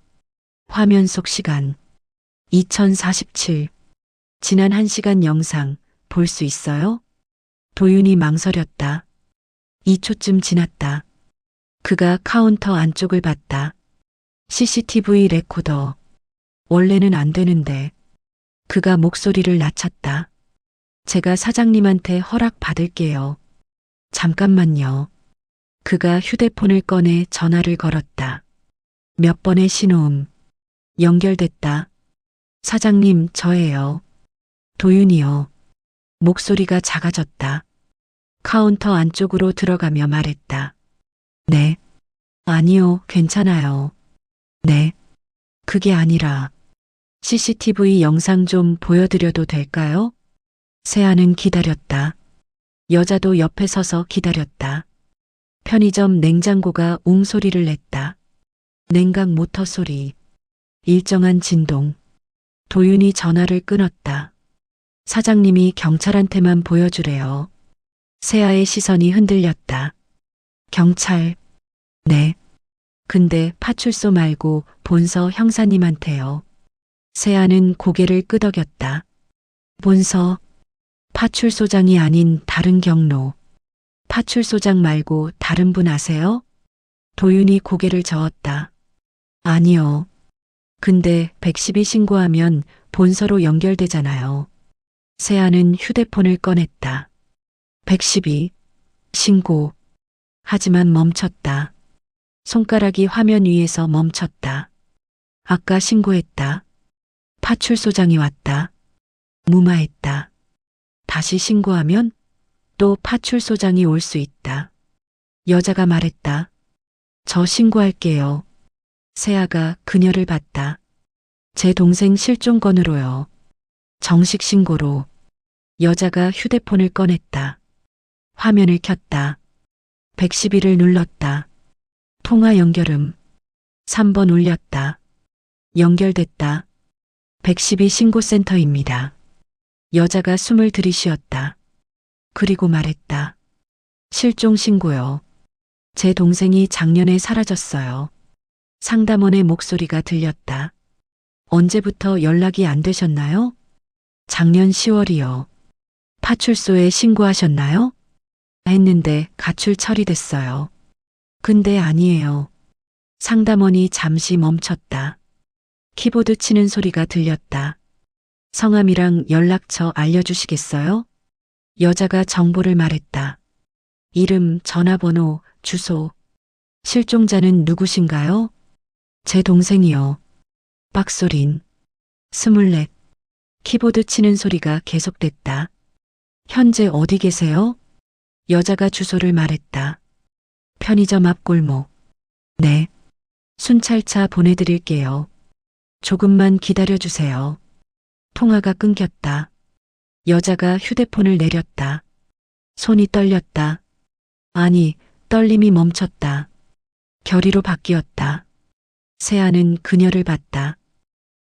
화면 속 시간. 2047. 지난 1시간 영상 볼 수 있어요? 도윤이 망설였다. 2초쯤 지났다. 그가 카운터 안쪽을 봤다. CCTV 레코더. 원래는 안 되는데. 그가 목소리를 낮췄다. 제가 사장님한테 허락 받을게요. 잠깐만요. 그가 휴대폰을 꺼내 전화를 걸었다. 몇 번의 신호음. 연결됐다. 사장님, 저예요. 도윤이요. 목소리가 작아졌다. 카운터 안쪽으로 들어가며 말했다. 네. 아니요, 괜찮아요. 네. 그게 아니라 CCTV 영상 좀 보여드려도 될까요? 세아는 기다렸다. 여자도 옆에 서서 기다렸다. 편의점 냉장고가 웅소리를 냈다. 냉각 모터 소리. 일정한 진동. 도윤이 전화를 끊었다. 사장님이 경찰한테만 보여주래요. 세아의 시선이 흔들렸다. 경찰. 네. 근데 파출소 말고 본서 형사님한테요. 세아는 고개를 끄덕였다. 본서. 파출소장이 아닌 다른 경로. 파출소장 말고 다른 분 아세요? 도윤이 고개를 저었다. 아니요. 근데 112 신고하면 본서로 연결되잖아요. 세아는 휴대폰을 꺼냈다. 112. 신고. 하지만 멈췄다. 손가락이 화면 위에서 멈췄다. 아까 신고했다. 파출소장이 왔다. 무마했다. 다시 신고하면 또 파출소장이 올 수 있다. 여자가 말했다. 저 신고할게요. 세아가 그녀를 봤다. 제 동생 실종 건으로요. 정식 신고로. 여자가 휴대폰을 꺼냈다. 화면을 켰다. 112를 눌렀다. 통화 연결음. 3번 울렸다. 연결됐다. 112 신고센터입니다. 여자가 숨을 들이쉬었다. 그리고 말했다. 실종 신고요. 제 동생이 작년에 사라졌어요. 상담원의 목소리가 들렸다. 언제부터 연락이 안 되셨나요? 작년 10월이요. 파출소에 신고하셨나요? 했는데 가출 처리됐어요. 근데 아니에요. 상담원이 잠시 멈췄다. 키보드 치는 소리가 들렸다. 성함이랑 연락처 알려주시겠어요? 여자가 정보를 말했다. 이름, 전화번호, 주소. 실종자는 누구신가요? 제 동생이요. 빡소린. 24. 키보드 치는 소리가 계속됐다. 현재 어디 계세요? 여자가 주소를 말했다. 편의점 앞 골목. 네. 순찰차 보내드릴게요. 조금만 기다려주세요. 통화가 끊겼다. 여자가 휴대폰을 내렸다. 손이 떨렸다. 아니, 떨림이 멈췄다. 결의로 바뀌었다. 세아는 그녀를 봤다.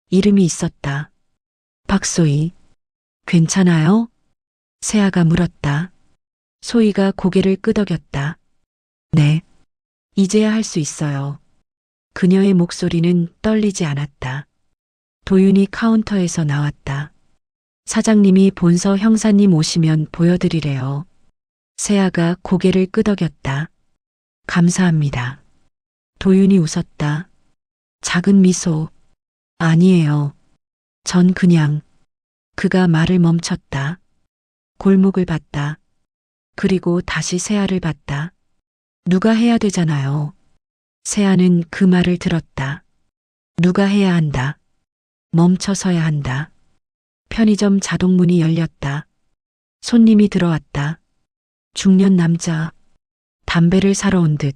이름이 있었다. 박소희. 괜찮아요? 세아가 물었다. 소희가 고개를 끄덕였다. 네. 이제야 할 수 있어요. 그녀의 목소리는 떨리지 않았다. 도윤이 카운터에서 나왔다. 사장님이 본서 형사님 오시면 보여드리래요. 세아가 고개를 끄덕였다. 감사합니다. 도윤이 웃었다. 작은 미소. 아니에요. 전 그냥. 그가 말을 멈췄다. 골목을 봤다. 그리고 다시 세아를 봤다. 누가 해야 되잖아요. 세아는 그 말을 들었다. 누가 해야 한다. 멈춰서야 한다. 편의점 자동문이 열렸다. 손님이 들어왔다. 중년 남자. 담배를 사러 온 듯.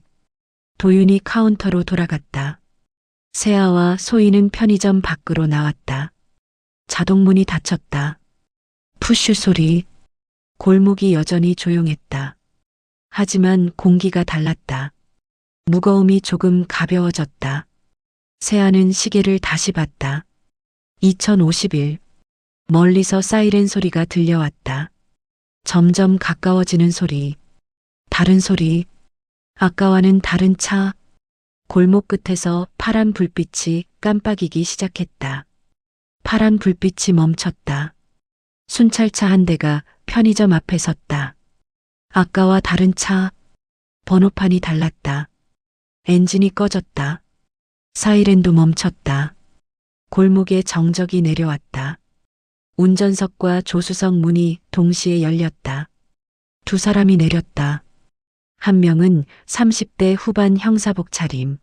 도윤이 카운터로 돌아갔다. 세아와 소희는 편의점 밖으로 나왔다. 자동문이 닫혔다. 푸쉬 소리. 골목이 여전히 조용했다. 하지만 공기가 달랐다. 무거움이 조금 가벼워졌다. 세아는 시계를 다시 봤다. 2051. 멀리서 사이렌 소리가 들려왔다. 점점 가까워지는 소리. 다른 소리. 아까와는 다른 차. 골목 끝에서 파란 불빛이 깜빡이기 시작했다. 파란 불빛이 멈췄다. 순찰차 한 대가 편의점 앞에 섰다. 아까와 다른 차. 번호판이 달랐다. 엔진이 꺼졌다. 사이렌도 멈췄다. 골목에 정적이 내려왔다. 운전석과 조수석 문이 동시에 열렸다. 두 사람이 내렸다. 한 명은 30대 후반 형사복 차림.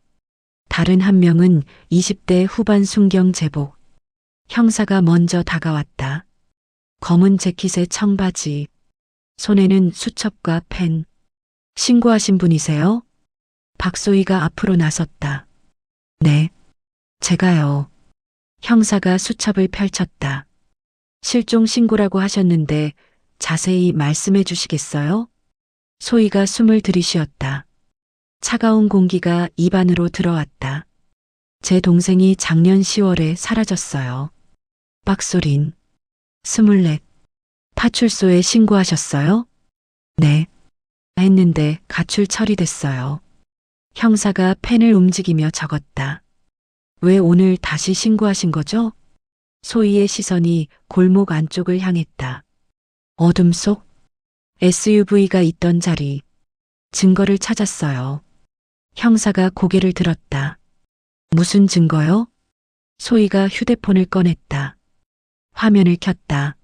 다른 한 명은 20대 후반 순경 제복. 형사가 먼저 다가왔다. 검은 재킷에 청바지. 손에는 수첩과 펜. 신고하신 분이세요? 박소희가 앞으로 나섰다. 네, 제가요. 형사가 수첩을 펼쳤다. 실종 신고라고 하셨는데 자세히 말씀해 주시겠어요? 소희가 숨을 들이쉬었다. 차가운 공기가 입안으로 들어왔다. 제 동생이 작년 10월에 사라졌어요. 빡소린. 24. 파출소에 신고하셨어요? 네. 했는데 가출 처리됐어요. 형사가 펜을 움직이며 적었다. 왜 오늘 다시 신고하신 거죠? 소희의 시선이 골목 안쪽을 향했다. 어둠 속 SUV가 있던 자리. 증거를 찾았어요. 형사가 고개를 들었다. 무슨 증거요? 소희가 휴대폰을 꺼냈다. 화면을 켰다.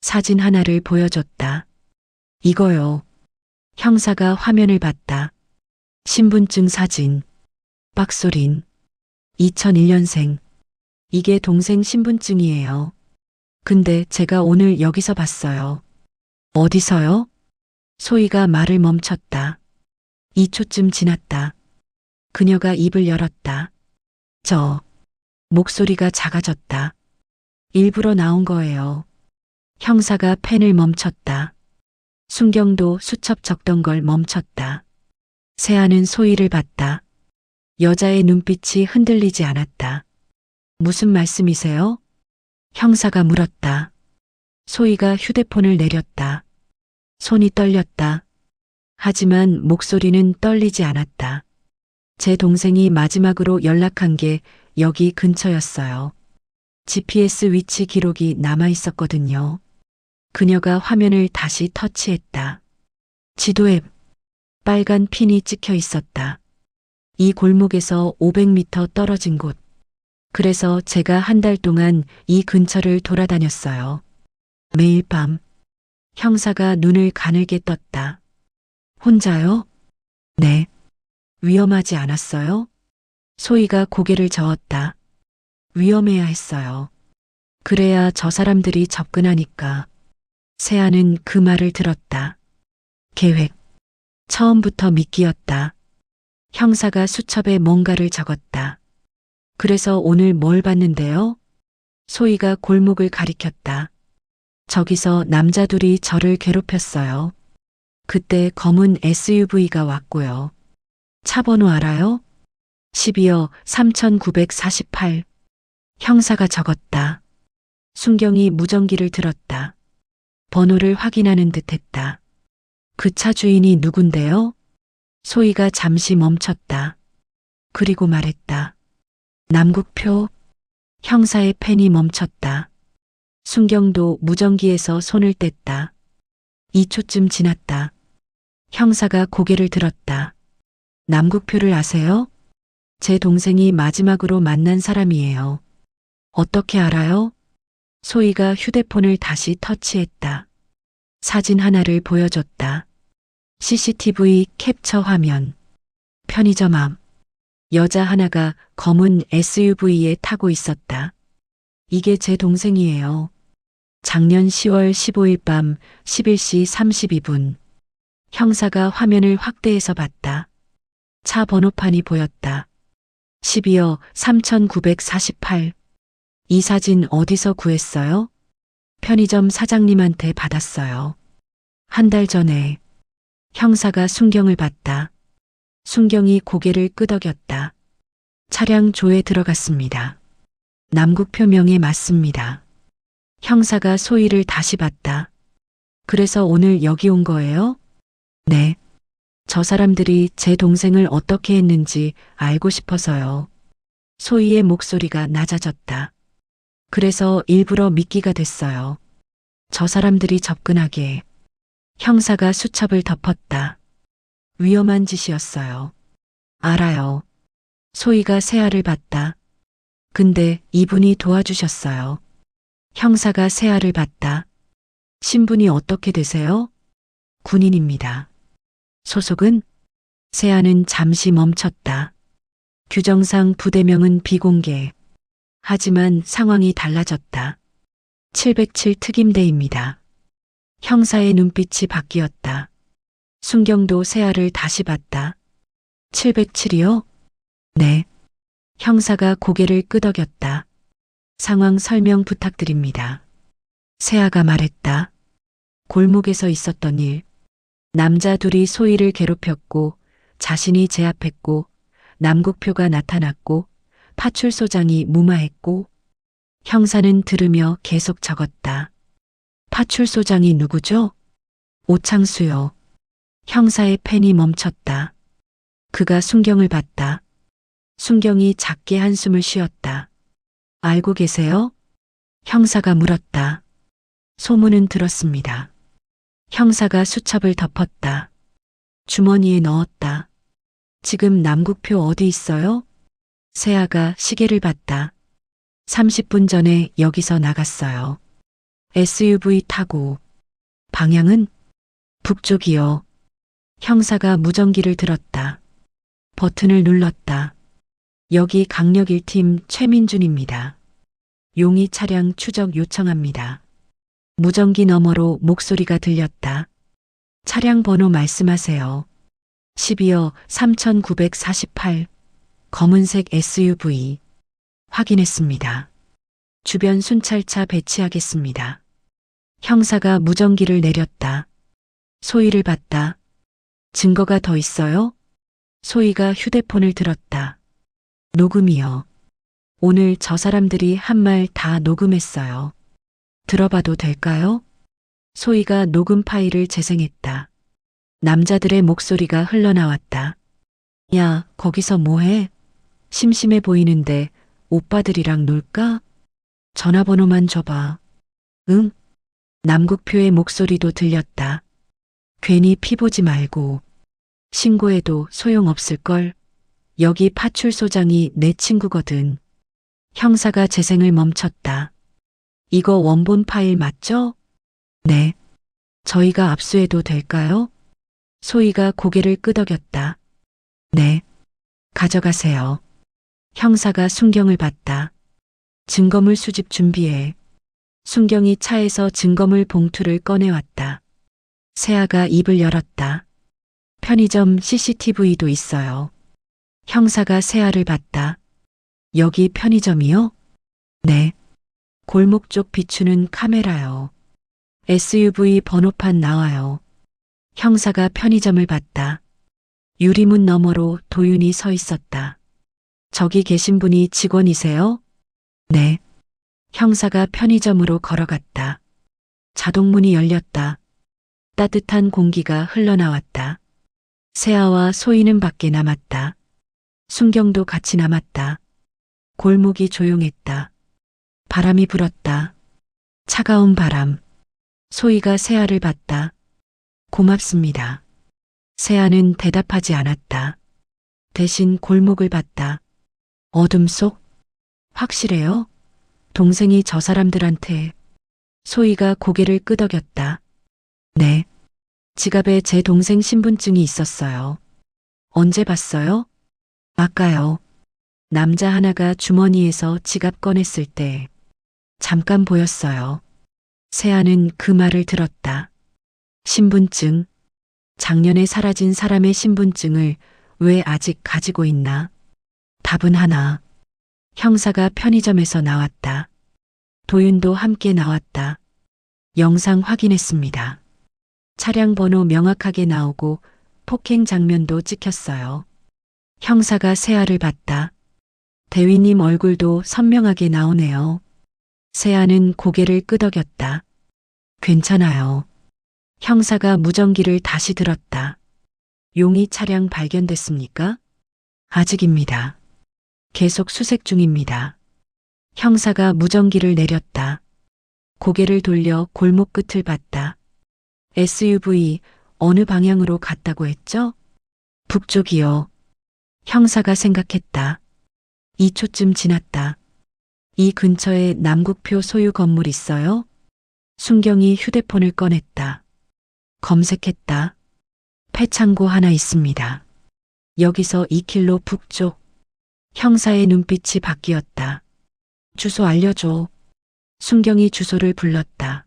사진 하나를 보여줬다. 이거요. 형사가 화면을 봤다. 신분증 사진. 빡소린. 2001년생. 이게 동생 신분증이에요. 근데 제가 오늘 여기서 봤어요. 어디서요? 소희가 말을 멈췄다. 2초쯤 지났다. 그녀가 입을 열었다. 목소리가 작아졌다. 일부러 나온 거예요. 형사가 펜을 멈췄다. 순경도 수첩 적던 걸 멈췄다. 세아는 소희를 봤다. 여자의 눈빛이 흔들리지 않았다. 무슨 말씀이세요? 형사가 물었다. 소희가 휴대폰을 내렸다. 손이 떨렸다. 하지만 목소리는 떨리지 않았다. 제 동생이 마지막으로 연락한 게 여기 근처였어요. GPS 위치 기록이 남아 있었거든요. 그녀가 화면을 다시 터치했다. 지도에 빨간 핀이 찍혀 있었다. 이 골목에서 500m 떨어진 곳. 그래서 제가 한 달 동안 이 근처를 돌아다녔어요. 매일 밤 형사가 눈을 가늘게 떴다. 혼자요? 네. 위험하지 않았어요? 소희가 고개를 저었다. 위험해야 했어요. 그래야 저 사람들이 접근하니까. 세아는 그 말을 들었다. 계획. 처음부터 미끼였다. 형사가 수첩에 뭔가를 적었다. 그래서 오늘 뭘 봤는데요? 소희가 골목을 가리켰다. 저기서 남자 둘이 저를 괴롭혔어요. 그때 검은 SUV가 왔고요. 차 번호 알아요? 12여 3948. 형사가 적었다. 순경이 무전기를 들었다. 번호를 확인하는 듯 했다. 그 차 주인이 누군데요? 소희가 잠시 멈췄다. 그리고 말했다. 남국표. 형사의 펜이 멈췄다. 순경도 무전기에서 손을 뗐다. 2초쯤 지났다. 형사가 고개를 들었다. 남국표를 아세요? 제 동생이 마지막으로 만난 사람이에요. 어떻게 알아요? 소희가 휴대폰을 다시 터치했다. 사진 하나를 보여줬다. CCTV 캡처 화면. 편의점 앞. 여자 하나가 검은 SUV에 타고 있었다. 이게 제 동생이에요. 작년 10월 15일 밤 11시 32분. 형사가 화면을 확대해서 봤다. 차 번호판이 보였다. 12여 3948. 이 사진 어디서 구했어요? 편의점 사장님한테 받았어요. 한 달 전에. 형사가 순경을 봤다. 순경이 고개를 끄덕였다. 차량 조에 들어갔습니다. 남국표 명에 맞습니다. 형사가 소희를 다시 봤다. 그래서 오늘 여기 온 거예요? 네. 저 사람들이 제 동생을 어떻게 했는지 알고 싶어서요. 소희의 목소리가 낮아졌다. 그래서 일부러 미끼가 됐어요. 저 사람들이 접근하게. 형사가 수첩을 덮었다. 위험한 짓이었어요. 알아요. 소희가 세아를 봤다. 근데 이분이 도와주셨어요. 형사가 세아를 봤다. 신분이 어떻게 되세요? 군인입니다. 소속은? 세아는 잠시 멈췄다. 규정상 부대명은 비공개. 하지만 상황이 달라졌다. 707 특임대입니다. 형사의 눈빛이 바뀌었다. 순경도 세아를 다시 봤다. 707이요? 네. 형사가 고개를 끄덕였다. 상황 설명 부탁드립니다. 세아가 말했다. 골목에서 있었던 일. 남자 둘이 소희를 괴롭혔고 자신이 제압했고 남국표가 나타났고 파출소장이 무마했고. 형사는 들으며 계속 적었다. 파출소장이 누구죠? 오창수요. 형사의 펜이 멈췄다. 그가 순경을 봤다. 순경이 작게 한숨을 쉬었다. 알고 계세요? 형사가 물었다. 소문은 들었습니다. 형사가 수첩을 덮었다. 주머니에 넣었다. 지금 남국표 어디 있어요? 세아가 시계를 봤다. 30분 전에 여기서 나갔어요. SUV 타고. 방향은? 북쪽이요. 형사가 무전기를 들었다. 버튼을 눌렀다. 여기 강력 1팀 최민준입니다. 용의 차량 추적 요청합니다. 무전기 너머로 목소리가 들렸다. 차량 번호 말씀하세요. 12여 3948. 검은색 SUV. 확인했습니다. 주변 순찰차 배치하겠습니다. 형사가 무전기를 내렸다. 소희를 봤다. 증거가 더 있어요? 소희가 휴대폰을 들었다. 녹음이요. 오늘 저 사람들이 한 말 다 녹음했어요. 들어봐도 될까요? 소희가 녹음 파일을 재생했다. 남자들의 목소리가 흘러나왔다. 야, 거기서 뭐해? 심심해 보이는데 오빠들이랑 놀까? 전화번호만 줘봐. 응? 남국표의 목소리도 들렸다. 괜히 피 보지 말고. 신고해도 소용없을걸. 여기 파출소장이 내 친구거든. 형사가 재생을 멈췄다. 이거 원본 파일 맞죠? 네. 저희가 압수해도 될까요? 소희가 고개를 끄덕였다. 네. 가져가세요. 형사가 순경을 봤다. 증거물 수집 준비해. 순경이 차에서 증거물 봉투를 꺼내왔다. 세아가 입을 열었다. 편의점 CCTV도 있어요. 형사가 세아를 봤다. 여기 편의점이요? 네. 골목 쪽 비추는 카메라요. SUV 번호판 나와요. 형사가 편의점을 봤다. 유리문 너머로 도윤이 서 있었다. 저기 계신 분이 직원이세요? 네. 형사가 편의점으로 걸어갔다. 자동문이 열렸다. 따뜻한 공기가 흘러나왔다. 세아와 소희는 밖에 남았다. 순경도 같이 남았다. 골목이 조용했다. 바람이 불었다. 차가운 바람. 소희가 세아를 봤다. 고맙습니다. 세아는 대답하지 않았다. 대신 골목을 봤다. 어둠 속? 확실해요? 동생이 저 사람들한테. 소희가 고개를 끄덕였다. 네. 지갑에 제 동생 신분증이 있었어요. 언제 봤어요? 아까요. 남자 하나가 주머니에서 지갑 꺼냈을 때 잠깐 보였어요. 세아는 그 말을 들었다. 신분증. 작년에 사라진 사람의 신분증을 왜 아직 가지고 있나? 답은 하나. 형사가 편의점에서 나왔다. 도윤도 함께 나왔다. 영상 확인했습니다. 차량 번호 명확하게 나오고 폭행 장면도 찍혔어요. 형사가 세아를 봤다. 대위님 얼굴도 선명하게 나오네요. 세아는 고개를 끄덕였다. 괜찮아요. 형사가 무전기를 다시 들었다. 용의 차량 발견됐습니까? 아직입니다. 계속 수색 중입니다. 형사가 무전기를 내렸다. 고개를 돌려 골목 끝을 봤다. SUV 어느 방향으로 갔다고 했죠? 북쪽이요. 형사가 생각했다. 2초쯤 지났다. 이 근처에 남국표 소유 건물 있어요? 순경이 휴대폰을 꺼냈다. 검색했다. 폐창고 하나 있습니다. 여기서 2km 북쪽. 형사의 눈빛이 바뀌었다. 주소 알려줘. 순경이 주소를 불렀다.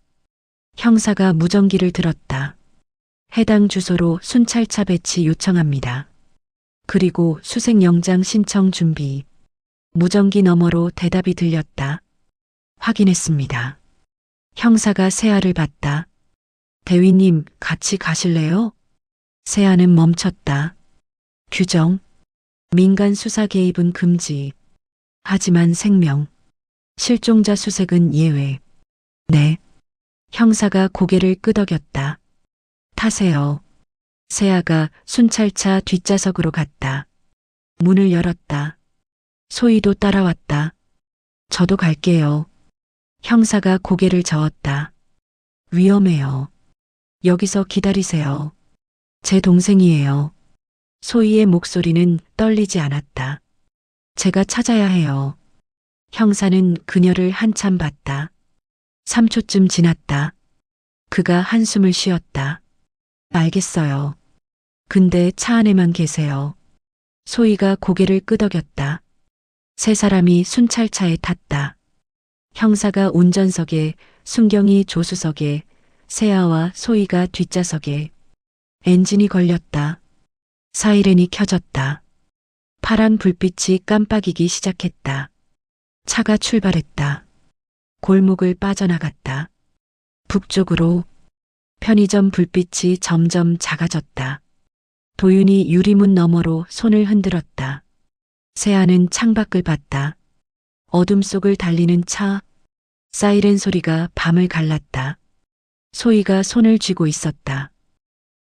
형사가 무전기를 들었다. 해당 주소로 순찰차 배치 요청합니다. 그리고 수색영장 신청 준비. 무전기 너머로 대답이 들렸다. 확인했습니다. 형사가 세아를 봤다. 대위님 같이 가실래요? 세아는 멈췄다. 규정. 민간 수사 개입은 금지. 하지만 생명. 실종자 수색은 예외. 네. 형사가 고개를 끄덕였다. 타세요. 세아가 순찰차 뒷좌석으로 갔다. 문을 열었다. 소희도 따라왔다. 저도 갈게요. 형사가 고개를 저었다. 위험해요. 여기서 기다리세요. 제 동생이에요. 소희의 목소리는 떨리지 않았다. 제가 찾아야 해요. 형사는 그녀를 한참 봤다. 3초쯤 지났다. 그가 한숨을 쉬었다. 알겠어요. 근데 차 안에만 계세요. 소희가 고개를 끄덕였다. 세 사람이 순찰차에 탔다. 형사가 운전석에, 순경이 조수석에, 세아와 소희가 뒷좌석에. 엔진이 걸렸다. 사이렌이 켜졌다. 파란 불빛이 깜빡이기 시작했다. 차가 출발했다. 골목을 빠져나갔다. 북쪽으로. 편의점 불빛이 점점 작아졌다. 도윤이 유리문 너머로 손을 흔들었다. 세아는 창밖을 봤다. 어둠 속을 달리는 차. 사이렌 소리가 밤을 갈랐다. 소희가 손을 쥐고 있었다.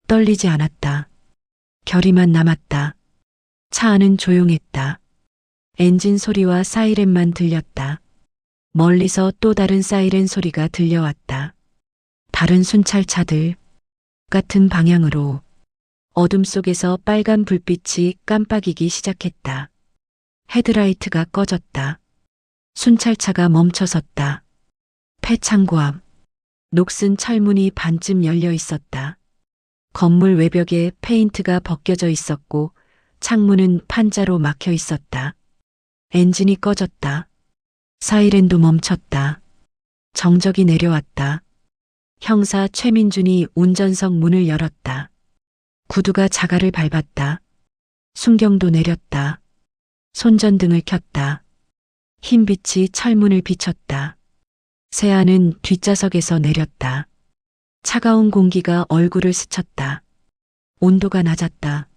떨리지 않았다. 결의만 남았다. 차 안은 조용했다. 엔진 소리와 사이렌만 들렸다. 멀리서 또 다른 사이렌 소리가 들려왔다. 다른 순찰차들 같은 방향으로 어둠 속에서 빨간 불빛이 깜빡이기 시작했다. 헤드라이트가 꺼졌다. 순찰차가 멈춰섰다. 폐창고 앞 녹슨 철문이 반쯤 열려 있었다. 건물 외벽에 페인트가 벗겨져 있었고 창문은 판자로 막혀 있었다. 엔진이 꺼졌다. 사이렌도 멈췄다. 정적이 내려왔다. 형사 최민준이 운전석 문을 열었다. 구두가 자갈을 밟았다. 순경도 내렸다. 손전등을 켰다. 흰빛이 철문을 비췄다. 세아는 뒷좌석에서 내렸다. 차가운 공기가 얼굴을 스쳤다. 온도가 낮았다.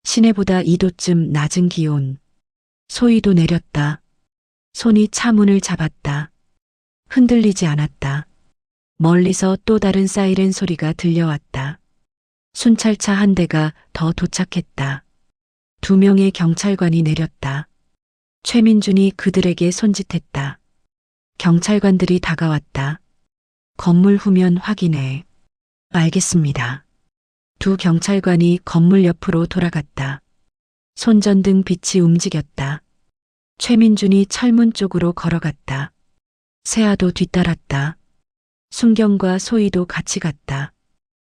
시내보다 2도쯤 낮은 기온. 소희도 내렸다. 손이 차문을 잡았다. 흔들리지 않았다. 멀리서 또 다른 사이렌 소리가 들려왔다. 순찰차 한 대가 더 도착했다. 2명의 경찰관이 내렸다. 최민준이 그들에게 손짓했다. 경찰관들이 다가왔다. 건물 후면 확인해. 알겠습니다. 2 경찰관이 건물 옆으로 돌아갔다. 손전등 빛이 움직였다. 최민준이 철문 쪽으로 걸어갔다. 세아도 뒤따랐다. 순경과 소희도 같이 갔다.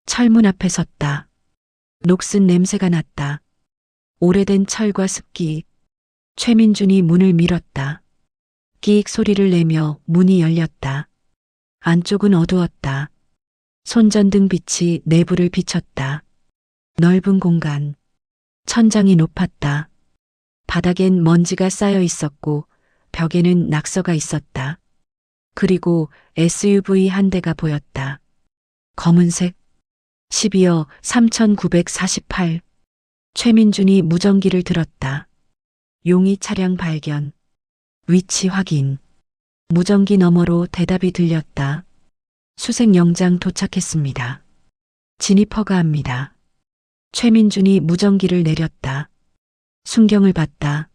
철문 앞에 섰다. 녹슨 냄새가 났다. 오래된 철과 습기. 최민준이 문을 밀었다. 끼익 소리를 내며 문이 열렸다. 안쪽은 어두웠다. 손전등 빛이 내부를 비쳤다. 넓은 공간. 천장이 높았다. 바닥엔 먼지가 쌓여 있었고 벽에는 낙서가 있었다. 그리고 SUV 한 대가 보였다. 검은색 12어 3948. 최민준이 무전기를 들었다. 용의 차량 발견. 위치 확인. 무전기 너머로 대답이 들렸다. 수색 영장 도착했습니다. 진입 허가합니다. 최민준이 무전기를 내렸다. 순경을 봤다.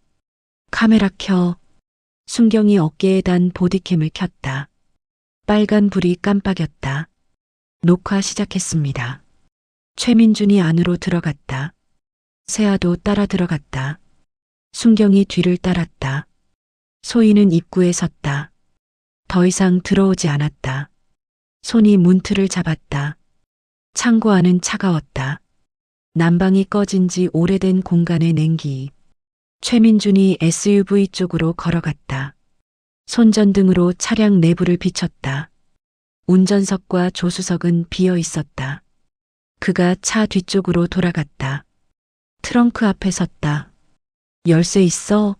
카메라 켜. 순경이 어깨에 단 보디캠을 켰다. 빨간 불이 깜빡였다. 녹화 시작했습니다. 최민준이 안으로 들어갔다. 세아도 따라 들어갔다. 순경이 뒤를 따랐다. 소희는 입구에 섰다. 더 이상 들어오지 않았다. 손이 문틀을 잡았다. 창고 안은 차가웠다. 난방이 꺼진 지 오래된 공간의 냉기. 최민준이 SUV 쪽으로 걸어갔다. 손전등으로 차량 내부를 비췄다. 운전석과 조수석은 비어 있었다. 그가 차 뒤쪽으로 돌아갔다. 트렁크 앞에 섰다. 열쇠 있어?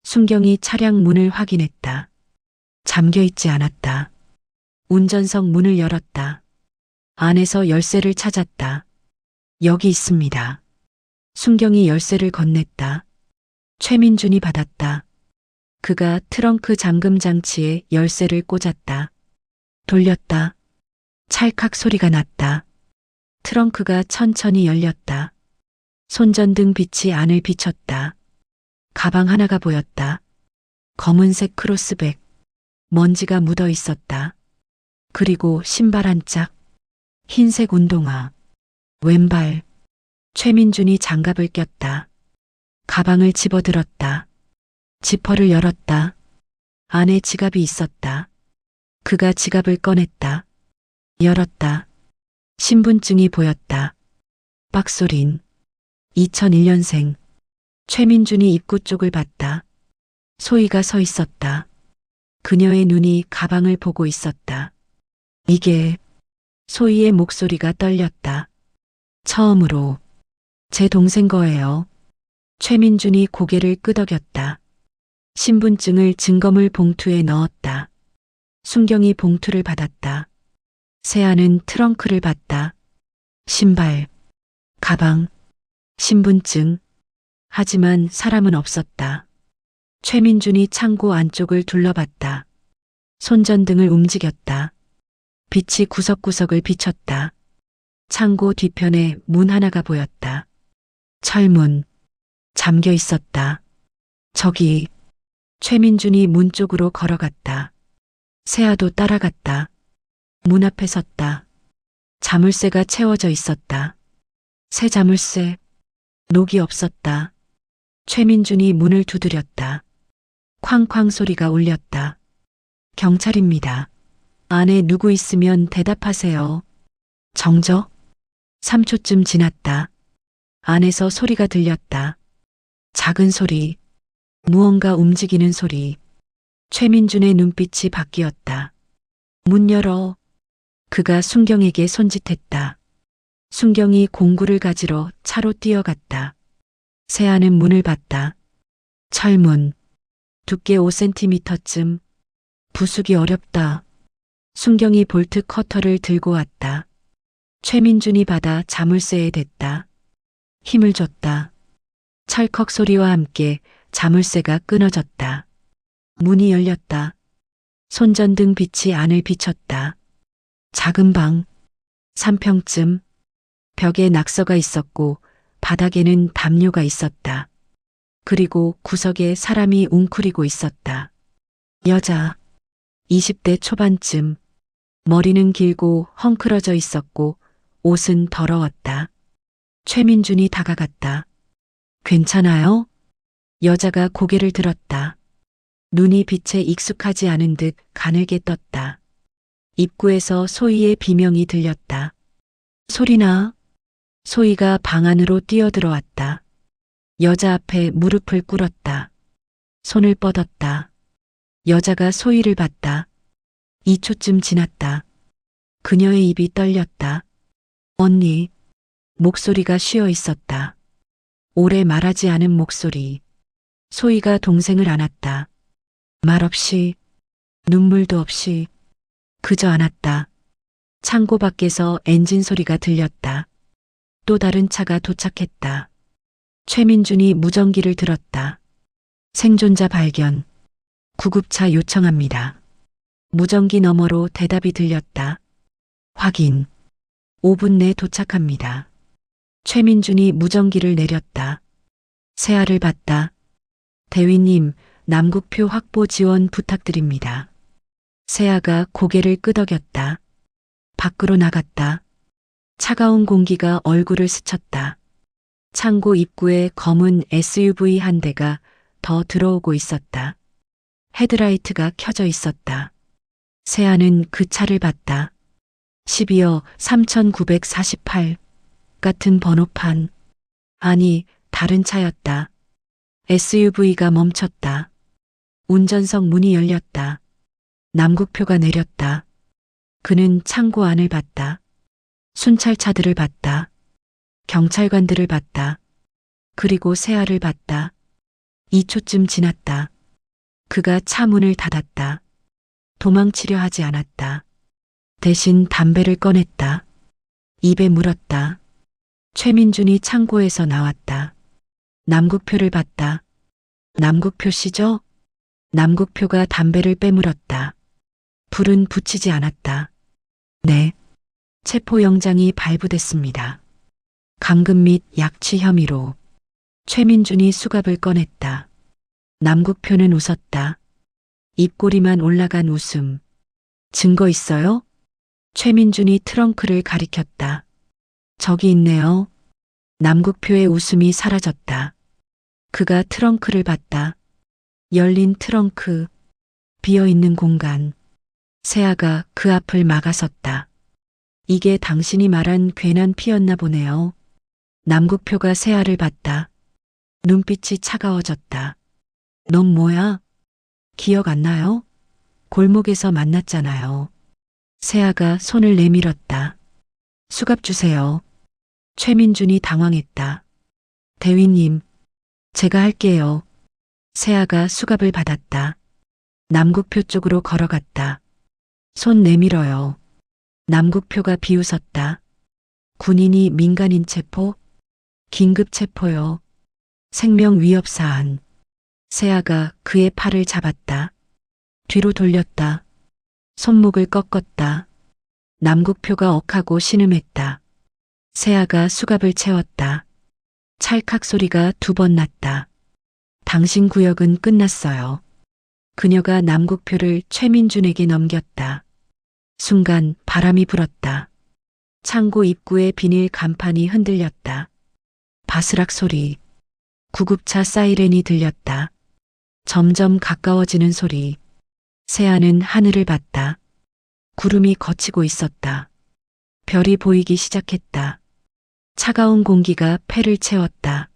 순경이 차량 문을 확인했다. 잠겨 있지 않았다. 운전석 문을 열었다. 안에서 열쇠를 찾았다. 여기 있습니다. 순경이 열쇠를 건넸다. 최민준이 받았다. 그가 트렁크 잠금 장치에 열쇠를 꽂았다. 돌렸다. 찰칵 소리가 났다. 트렁크가 천천히 열렸다. 손전등 빛이 안을 비췄다. 가방 하나가 보였다. 검은색 크로스백. 먼지가 묻어 있었다. 그리고 신발 한 짝. 흰색 운동화. 왼발. 최민준이 장갑을 꼈다. 가방을 집어들었다. 지퍼를 열었다. 안에 지갑이 있었다. 그가 지갑을 꺼냈다. 열었다. 신분증이 보였다. 빡소린. 2001년생. 최민준이 입구 쪽을 봤다. 소희가 서 있었다. 그녀의 눈이 가방을 보고 있었다. 이게... 소희의 목소리가 떨렸다. 처음으로. 제 동생 거예요. 최민준이 고개를 끄덕였다. 신분증을 증거물 봉투에 넣었다. 순경이 봉투를 받았다. 세아는 트렁크를 봤다. 신발, 가방, 신분증. 하지만 사람은 없었다. 최민준이 창고 안쪽을 둘러봤다. 손전등을 움직였다. 빛이 구석구석을 비췄다. 창고 뒤편에 문 하나가 보였다. 철문. 잠겨 있었다. 저기 최민준이 문 쪽으로 걸어갔다. 세아도 따라갔다. 문 앞에 섰다. 자물쇠가 채워져 있었다. 새 자물쇠. 녹이 없었다. 최민준이 문을 두드렸다. 쾅쾅 소리가 울렸다. 경찰입니다. 안에 누구 있으면 대답하세요. 정적? 3초쯤 지났다. 안에서 소리가 들렸다. 작은 소리. 무언가 움직이는 소리. 최민준의 눈빛이 바뀌었다. 문 열어. 그가 순경에게 손짓했다. 순경이 공구를 가지러 차로 뛰어갔다. 세아는 문을 봤다. 철문. 두께 5cm쯤. 부수기 어렵다. 순경이 볼트 커터를 들고 왔다. 최민준이 받아 자물쇠에 댔다. 힘을 줬다. 찰컥 소리와 함께 자물쇠가 끊어졌다. 문이 열렸다. 손전등 빛이 안을 비췄다. 작은 방. 3평쯤. 벽에 낙서가 있었고 바닥에는 담요가 있었다. 그리고 구석에 사람이 웅크리고 있었다. 여자. 20대 초반쯤. 머리는 길고 헝클어져 있었고 옷은 더러웠다. 최민준이 다가갔다. 괜찮아요? 여자가 고개를 들었다. 눈이 빛에 익숙하지 않은 듯 가늘게 떴다. 입구에서 소희의 비명이 들렸다. 소리나. 소희가 방 안으로 뛰어들어왔다. 여자 앞에 무릎을 꿇었다. 손을 뻗었다. 여자가 소희를 봤다. 2초쯤 지났다. 그녀의 입이 떨렸다. 언니. 목소리가 쉬어 있었다. 오래 말하지 않은 목소리. 소희가 동생을 안았다. 말없이, 눈물도 없이, 그저 안았다. 창고 밖에서 엔진 소리가 들렸다. 또 다른 차가 도착했다. 최민준이 무전기를 들었다. 생존자 발견. 구급차 요청합니다. 무전기 너머로 대답이 들렸다. 확인. 5분 내 도착합니다. 최민준이 무전기를 내렸다. 세아를 봤다. 대위님, 남국표 확보 지원 부탁드립니다. 세아가 고개를 끄덕였다. 밖으로 나갔다. 차가운 공기가 얼굴을 스쳤다. 창고 입구에 검은 SUV 한 대가 더 들어오고 있었다. 헤드라이트가 켜져 있었다. 세아는 그 차를 봤다. 12어 3948 같은 번호판. 아니, 다른 차였다. SUV가 멈췄다. 운전석 문이 열렸다. 남국표가 내렸다. 그는 창고 안을 봤다. 순찰차들을 봤다. 경찰관들을 봤다. 그리고 세아를 봤다. 2초쯤 지났다. 그가 차 문을 닫았다. 도망치려 하지 않았다. 대신 담배를 꺼냈다. 입에 물었다. 최민준이 창고에서 나왔다. 남국표를 봤다. 남국표 씨죠? 남국표가 담배를 빼물었다. 불은 붙이지 않았다. 네. 체포영장이 발부됐습니다. 감금 및 약취 혐의로. 최민준이 수갑을 꺼냈다. 남국표는 웃었다. 입꼬리만 올라간 웃음. 증거 있어요? 최민준이 트렁크를 가리켰다. 저기 있네요. 남국표의 웃음이 사라졌다. 그가 트렁크를 봤다. 열린 트렁크. 비어있는 공간. 세아가 그 앞을 막아섰다. 이게 당신이 말한 괜한 피였나 보네요. 남국표가 세아를 봤다. 눈빛이 차가워졌다. 넌 뭐야? 기억 안 나요? 골목에서 만났잖아요. 세아가 손을 내밀었다. 수갑 주세요. 최민준이 당황했다. 대위님, 제가 할게요. 세아가 수갑을 받았다. 남국표 쪽으로 걸어갔다. 손 내밀어요. 남국표가 비웃었다. 군인이 민간인 체포? 긴급 체포요. 생명 위협 사안. 세아가 그의 팔을 잡았다. 뒤로 돌렸다. 손목을 꺾었다. 남국표가 억하고 신음했다. 세아가 수갑을 채웠다. 찰칵 소리가 2번 났다. 당신 구역은 끝났어요. 그녀가 남국표를 최민준에게 넘겼다. 순간 바람이 불었다. 창고 입구의 비닐 간판이 흔들렸다. 바스락 소리. 구급차 사이렌이 들렸다. 점점 가까워지는 소리. 새하는 하늘을 봤다. 구름이 걷히고 있었다. 별이 보이기 시작했다. 차가운 공기가 폐를 채웠다.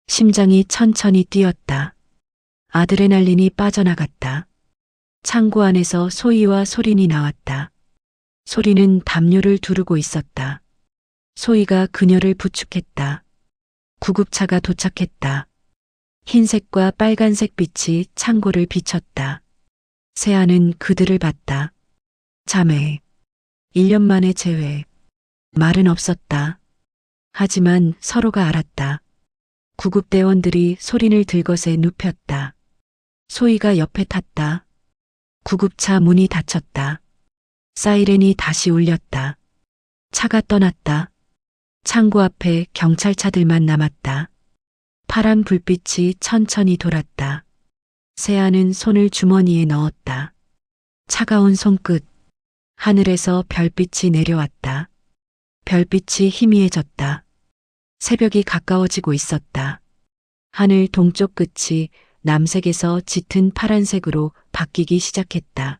심장이 천천히 뛰었다. 아드레날린이 빠져나갔다. 창고 안에서 소희와 소린이 나왔다. 소리는 담요를 두르고 있었다. 소희가 그녀를 부축했다. 구급차가 도착했다. 흰색과 빨간색 빛이 창고를 비쳤다. 새하는 그들을 봤다. 자매. 1년 만에 재회. 말은 없었다. 하지만 서로가 알았다. 구급대원들이 소린을 들것에 눕혔다. 소희가 옆에 탔다. 구급차 문이 닫혔다. 사이렌이 다시 울렸다. 차가 떠났다. 창고 앞에 경찰차들만 남았다. 파란 불빛이 천천히 돌았다. 새하는 손을 주머니에 넣었다. 차가운 손끝. 하늘에서 별빛이 내려왔다. 별빛이 희미해졌다. 새벽이 가까워지고 있었다. 하늘 동쪽 끝이 남색에서 짙은 파란색으로 바뀌기 시작했다.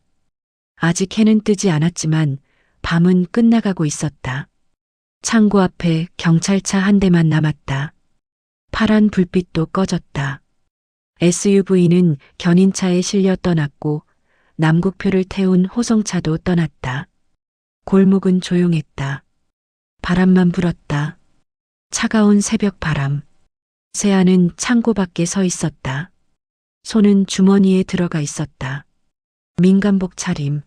아직 해는 뜨지 않았지만 밤은 끝나가고 있었다. 창고 앞에 경찰차 한 대만 남았다. 파란 불빛도 꺼졌다. SUV는 견인차에 실려 떠났고 남국표를 태운 호성차도 떠났다. 골목은 조용했다. 바람만 불었다. 차가운 새벽 바람. 새하는 창고 밖에 서 있었다. 손은 주머니에 들어가 있었다. 민간복 차림.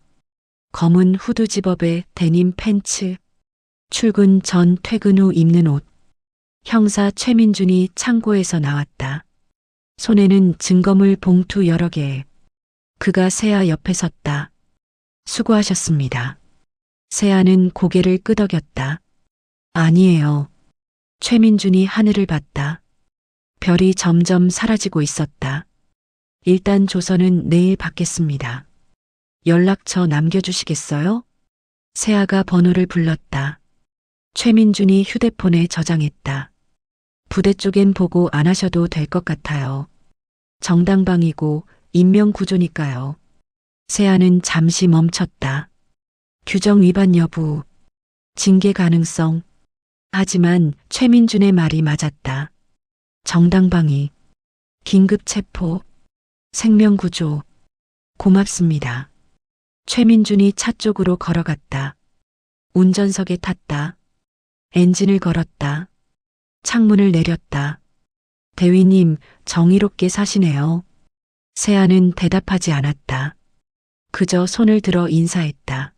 검은 후드 집업에 데님 팬츠. 출근 전 퇴근 후 입는 옷. 형사 최민준이 창고에서 나왔다. 손에는 증거물 봉투 여러 개. 그가 새하 옆에 섰다. 수고하셨습니다. 새하는 고개를 끄덕였다. 아니에요. 최민준이 하늘을 봤다. 별이 점점 사라지고 있었다. 일단 조서는 내일 받겠습니다. 연락처 남겨주시겠어요? 새하가 번호를 불렀다. 최민준이 휴대폰에 저장했다. 부대 쪽엔 보고 안 하셔도 될 것 같아요. 정당방위고 인명구조니까요. 새하는 잠시 멈췄다. 규정 위반 여부, 징계 가능성. 하지만 최민준의 말이 맞았다. 정당방위, 긴급체포, 생명구조. 고맙습니다. 최민준이 차 쪽으로 걸어갔다. 운전석에 탔다. 엔진을 걸었다. 창문을 내렸다. 대위님, 정의롭게 사시네요. 새하는 대답하지 않았다. 그저 손을 들어 인사했다.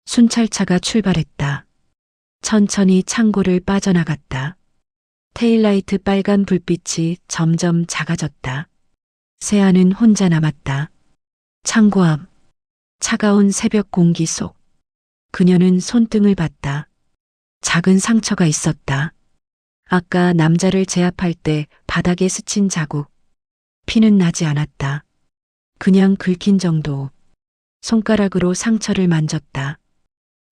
순찰차가 출발했다. 천천히 창고를 빠져나갔다. 테일라이트 빨간 불빛이 점점 작아졌다. 새하는 혼자 남았다. 창고 앞. 차가운 새벽 공기 속. 그녀는 손등을 봤다. 작은 상처가 있었다. 아까 남자를 제압할 때 바닥에 스친 자국. 피는 나지 않았다. 그냥 긁힌 정도. 손가락으로 상처를 만졌다.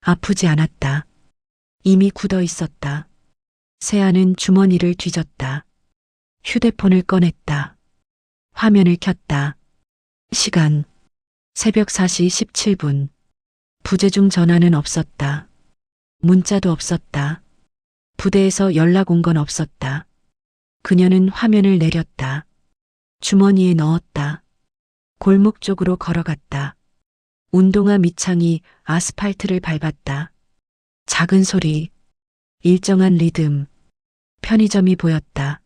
아프지 않았다. 이미 굳어 있었다. 새하는 주머니를 뒤졌다. 휴대폰을 꺼냈다. 화면을 켰다. 시간. 새벽 4시 17분. 부재중 전화는 없었다. 문자도 없었다. 부대에서 연락 온 건 없었다. 그녀는 화면을 내렸다. 주머니에 넣었다. 골목 쪽으로 걸어갔다. 운동화 밑창이 아스팔트를 밟았다. 작은 소리, 일정한 리듬, 편의점이 보였다.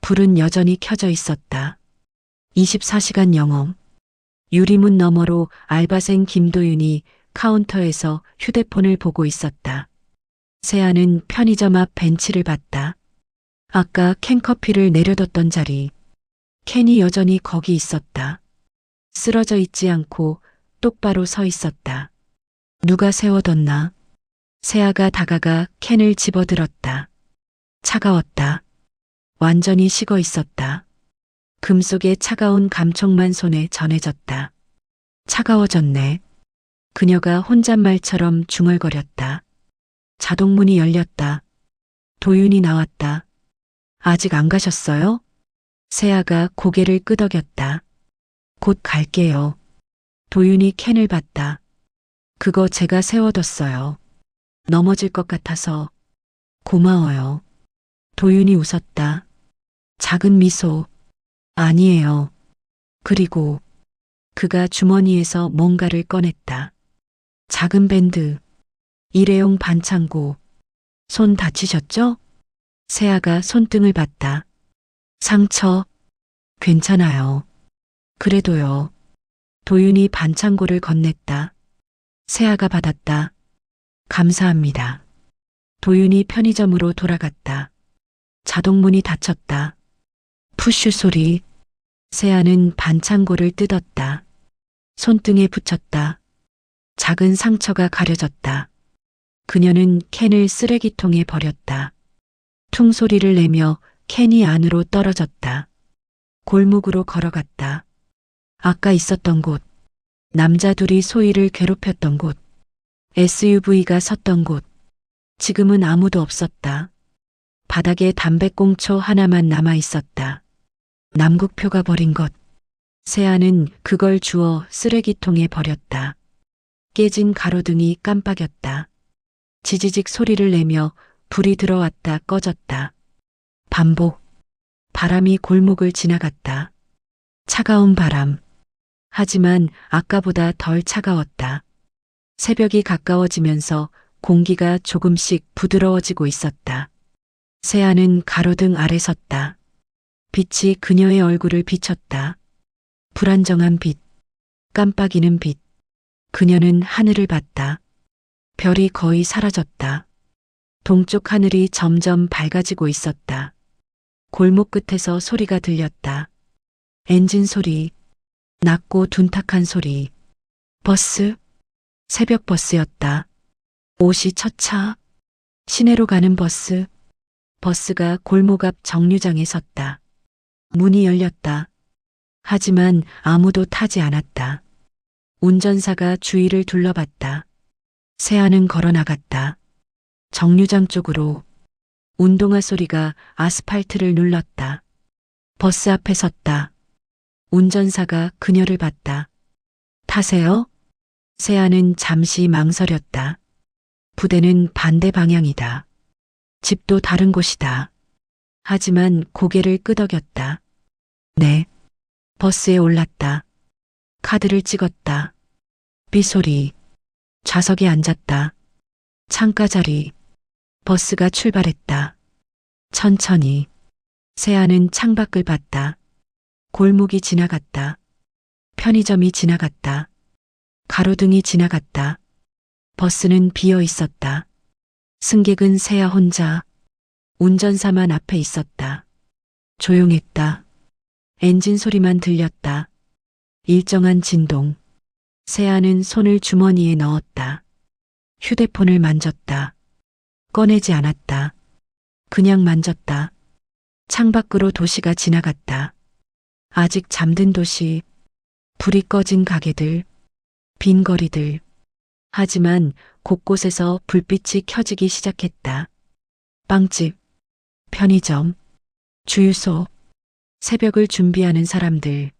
불은 여전히 켜져 있었다. 24시간 영업. 유리문 너머로 알바생 김도윤이 카운터에서 휴대폰을 보고 있었다. 새하는 편의점 앞 벤치를 봤다. 아까 캔커피를 내려뒀던 자리. 캔이 여전히 거기 있었다. 쓰러져 있지 않고 똑바로 서 있었다. 누가 세워뒀나? 새하가 다가가 캔을 집어들었다. 차가웠다. 완전히 식어 있었다. 금속의 차가운 감촉만 손에 전해졌다. 차가워졌네. 그녀가 혼잣말처럼 중얼거렸다. 자동문이 열렸다. 도윤이 나왔다. 아직 안 가셨어요? 세아가 고개를 끄덕였다. 곧 갈게요. 도윤이 캔을 봤다. 그거 제가 세워뒀어요. 넘어질 것 같아서. 고마워요. 도윤이 웃었다. 작은 미소. 아니에요. 그리고 그가 주머니에서 뭔가를 꺼냈다. 작은 밴드. 일회용 반창고. 손 다치셨죠? 세아가 손등을 봤다. 상처. 괜찮아요. 그래도요. 도윤이 반창고를 건넸다. 세아가 받았다. 감사합니다. 도윤이 편의점으로 돌아갔다. 자동문이 닫혔다. 푸쉬 소리. 세아는 반창고를 뜯었다. 손등에 붙였다. 작은 상처가 가려졌다. 그녀는 캔을 쓰레기통에 버렸다. 퉁 소리를 내며 캔이 안으로 떨어졌다. 골목으로 걸어갔다. 아까 있었던 곳. 남자 둘이 소희를 괴롭혔던 곳. SUV가 섰던 곳. 지금은 아무도 없었다. 바닥에 담배꽁초 하나만 남아 있었다. 남국표가 버린 것. 세아는 그걸 주워 쓰레기통에 버렸다. 깨진 가로등이 깜빡였다. 지지직 소리를 내며 불이 들어왔다 꺼졌다. 반복. 바람이 골목을 지나갔다. 차가운 바람. 하지만 아까보다 덜 차가웠다. 새벽이 가까워지면서 공기가 조금씩 부드러워지고 있었다. 세아는 가로등 아래 섰다. 빛이 그녀의 얼굴을 비쳤다. 불안정한 빛, 깜빡이는 빛. 그녀는 하늘을 봤다. 별이 거의 사라졌다. 동쪽 하늘이 점점 밝아지고 있었다. 골목 끝에서 소리가 들렸다. 엔진 소리, 낮고 둔탁한 소리. 버스, 새벽 버스였다. 옷이 첫 차, 시내로 가는 버스. 버스가 골목 앞 정류장에 섰다. 문이 열렸다. 하지만 아무도 타지 않았다. 운전사가 주위를 둘러봤다. 세아는 걸어 나갔다. 정류장 쪽으로. 운동화 소리가 아스팔트를 눌렀다. 버스 앞에 섰다. 운전사가 그녀를 봤다. 타세요? 세아는 잠시 망설였다. 부대는 반대 방향이다. 집도 다른 곳이다. 하지만 고개를 끄덕였다. 네. 버스에 올랐다. 카드를 찍었다. 삐소리. 좌석에 앉았다. 창가 자리. 버스가 출발했다. 천천히. 세아는 창밖을 봤다. 골목이 지나갔다. 편의점이 지나갔다. 가로등이 지나갔다. 버스는 비어 있었다. 승객은 세아 혼자. 운전사만 앞에 있었다. 조용했다. 엔진 소리만 들렸다. 일정한 진동. 세아는 손을 주머니에 넣었다. 휴대폰을 만졌다. 꺼내지 않았다. 그냥 만졌다. 창밖으로 도시가 지나갔다. 아직 잠든 도시. 불이 꺼진 가게들. 빈 거리들. 하지만 곳곳에서 불빛이 켜지기 시작했다. 빵집, 편의점, 주유소, 새벽을 준비하는 사람들.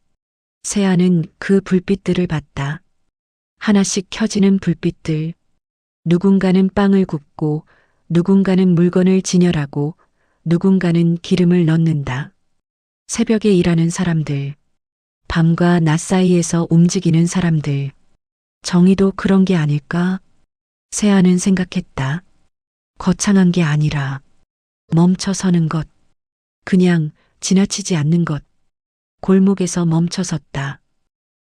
세아는 그 불빛들을 봤다. 하나씩 켜지는 불빛들. 누군가는 빵을 굽고, 누군가는 물건을 진열하고, 누군가는 기름을 넣는다. 새벽에 일하는 사람들. 밤과 낮 사이에서 움직이는 사람들. 정의도 그런 게 아닐까? 세아는 생각했다. 거창한 게 아니라 멈춰 서는 것. 그냥 지나치지 않는 것. 골목에서 멈춰 섰다.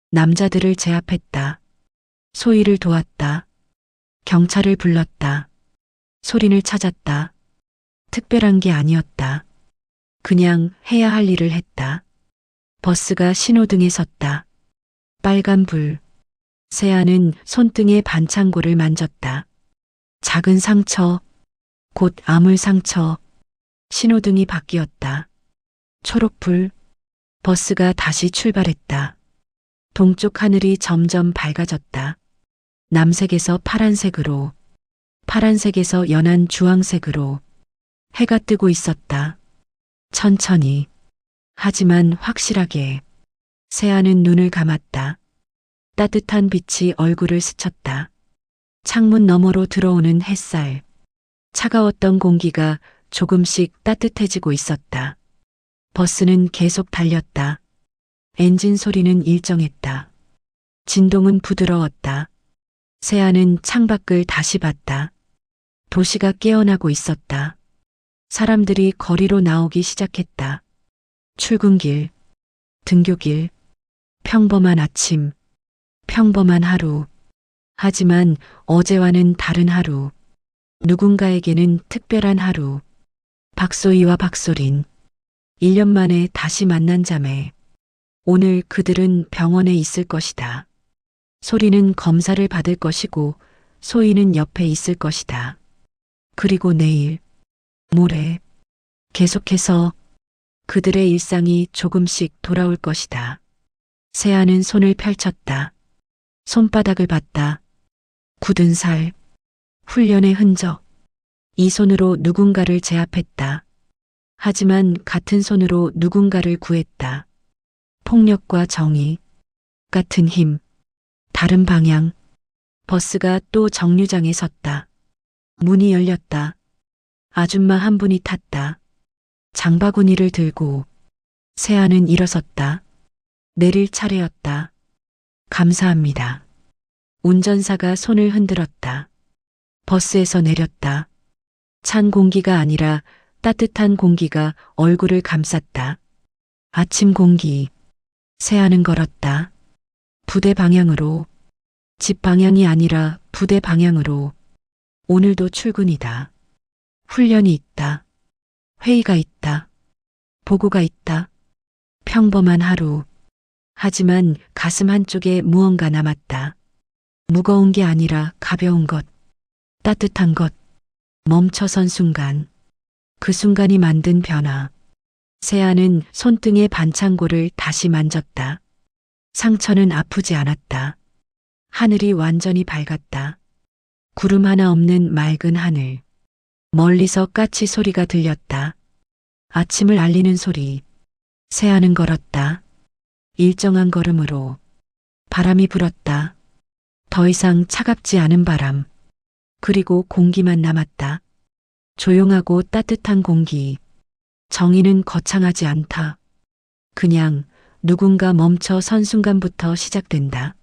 남자들을 제압했다. 소희를 도왔다. 경찰을 불렀다. 소린을 찾았다. 특별한 게 아니었다. 그냥 해야 할 일을 했다. 버스가 신호등에 섰다. 빨간 불. 세아는 손등에 반창고를 만졌다. 작은 상처, 곧 아물 상처. 신호등이 바뀌었다. 초록불. 버스가 다시 출발했다. 동쪽 하늘이 점점 밝아졌다. 남색에서 파란색으로, 파란색에서 연한 주황색으로 해가 뜨고 있었다. 천천히, 하지만 확실하게. 세아는 눈을 감았다. 따뜻한 빛이 얼굴을 스쳤다. 창문 너머로 들어오는 햇살. 차가웠던 공기가 조금씩 따뜻해지고 있었다. 버스는 계속 달렸다. 엔진 소리는 일정했다. 진동은 부드러웠다. 세아는 창밖을 다시 봤다. 도시가 깨어나고 있었다. 사람들이 거리로 나오기 시작했다. 출근길, 등교길, 평범한 아침, 평범한 하루. 하지만 어제와는 다른 하루. 누군가에게는 특별한 하루. 박소희와 박소린. 1년 만에 다시 만난 자매. 오늘 그들은 병원에 있을 것이다. 소리는 검사를 받을 것이고 소희는 옆에 있을 것이다. 그리고 내일, 모레, 계속해서 그들의 일상이 조금씩 돌아올 것이다. 세아는 손을 펼쳤다. 손바닥을 봤다. 굳은 살, 훈련의 흔적. 이 손으로 누군가를 제압했다. 하지만 같은 손으로 누군가를 구했다. 폭력과 정의, 같은 힘, 다른 방향. 버스가 또 정류장에 섰다. 문이 열렸다. 아줌마 한 분이 탔다. 장바구니를 들고. 세아는 일어섰다. 내릴 차례였다. 감사합니다. 운전사가 손을 흔들었다. 버스에서 내렸다. 찬 공기가 아니라 따뜻한 공기가 얼굴을 감쌌다. 아침 공기. 세아는 걸었다. 부대 방향으로. 집 방향이 아니라 부대 방향으로. 오늘도 출근이다. 훈련이 있다. 회의가 있다. 보고가 있다. 평범한 하루. 하지만 가슴 한쪽에 무언가 남았다. 무거운 게 아니라 가벼운 것. 따뜻한 것. 멈춰선 순간. 그 순간이 만든 변화. 세아는 손등의 반창고를 다시 만졌다. 상처는 아프지 않았다. 하늘이 완전히 밝았다. 구름 하나 없는 맑은 하늘. 멀리서 까치 소리가 들렸다. 아침을 알리는 소리. 세아는 걸었다. 일정한 걸음으로. 바람이 불었다. 더 이상 차갑지 않은 바람. 그리고 공기만 남았다. 조용하고 따뜻한 공기. 정의는 거창하지 않다. 그냥 누군가 멈춰 선 순간부터 시작된다.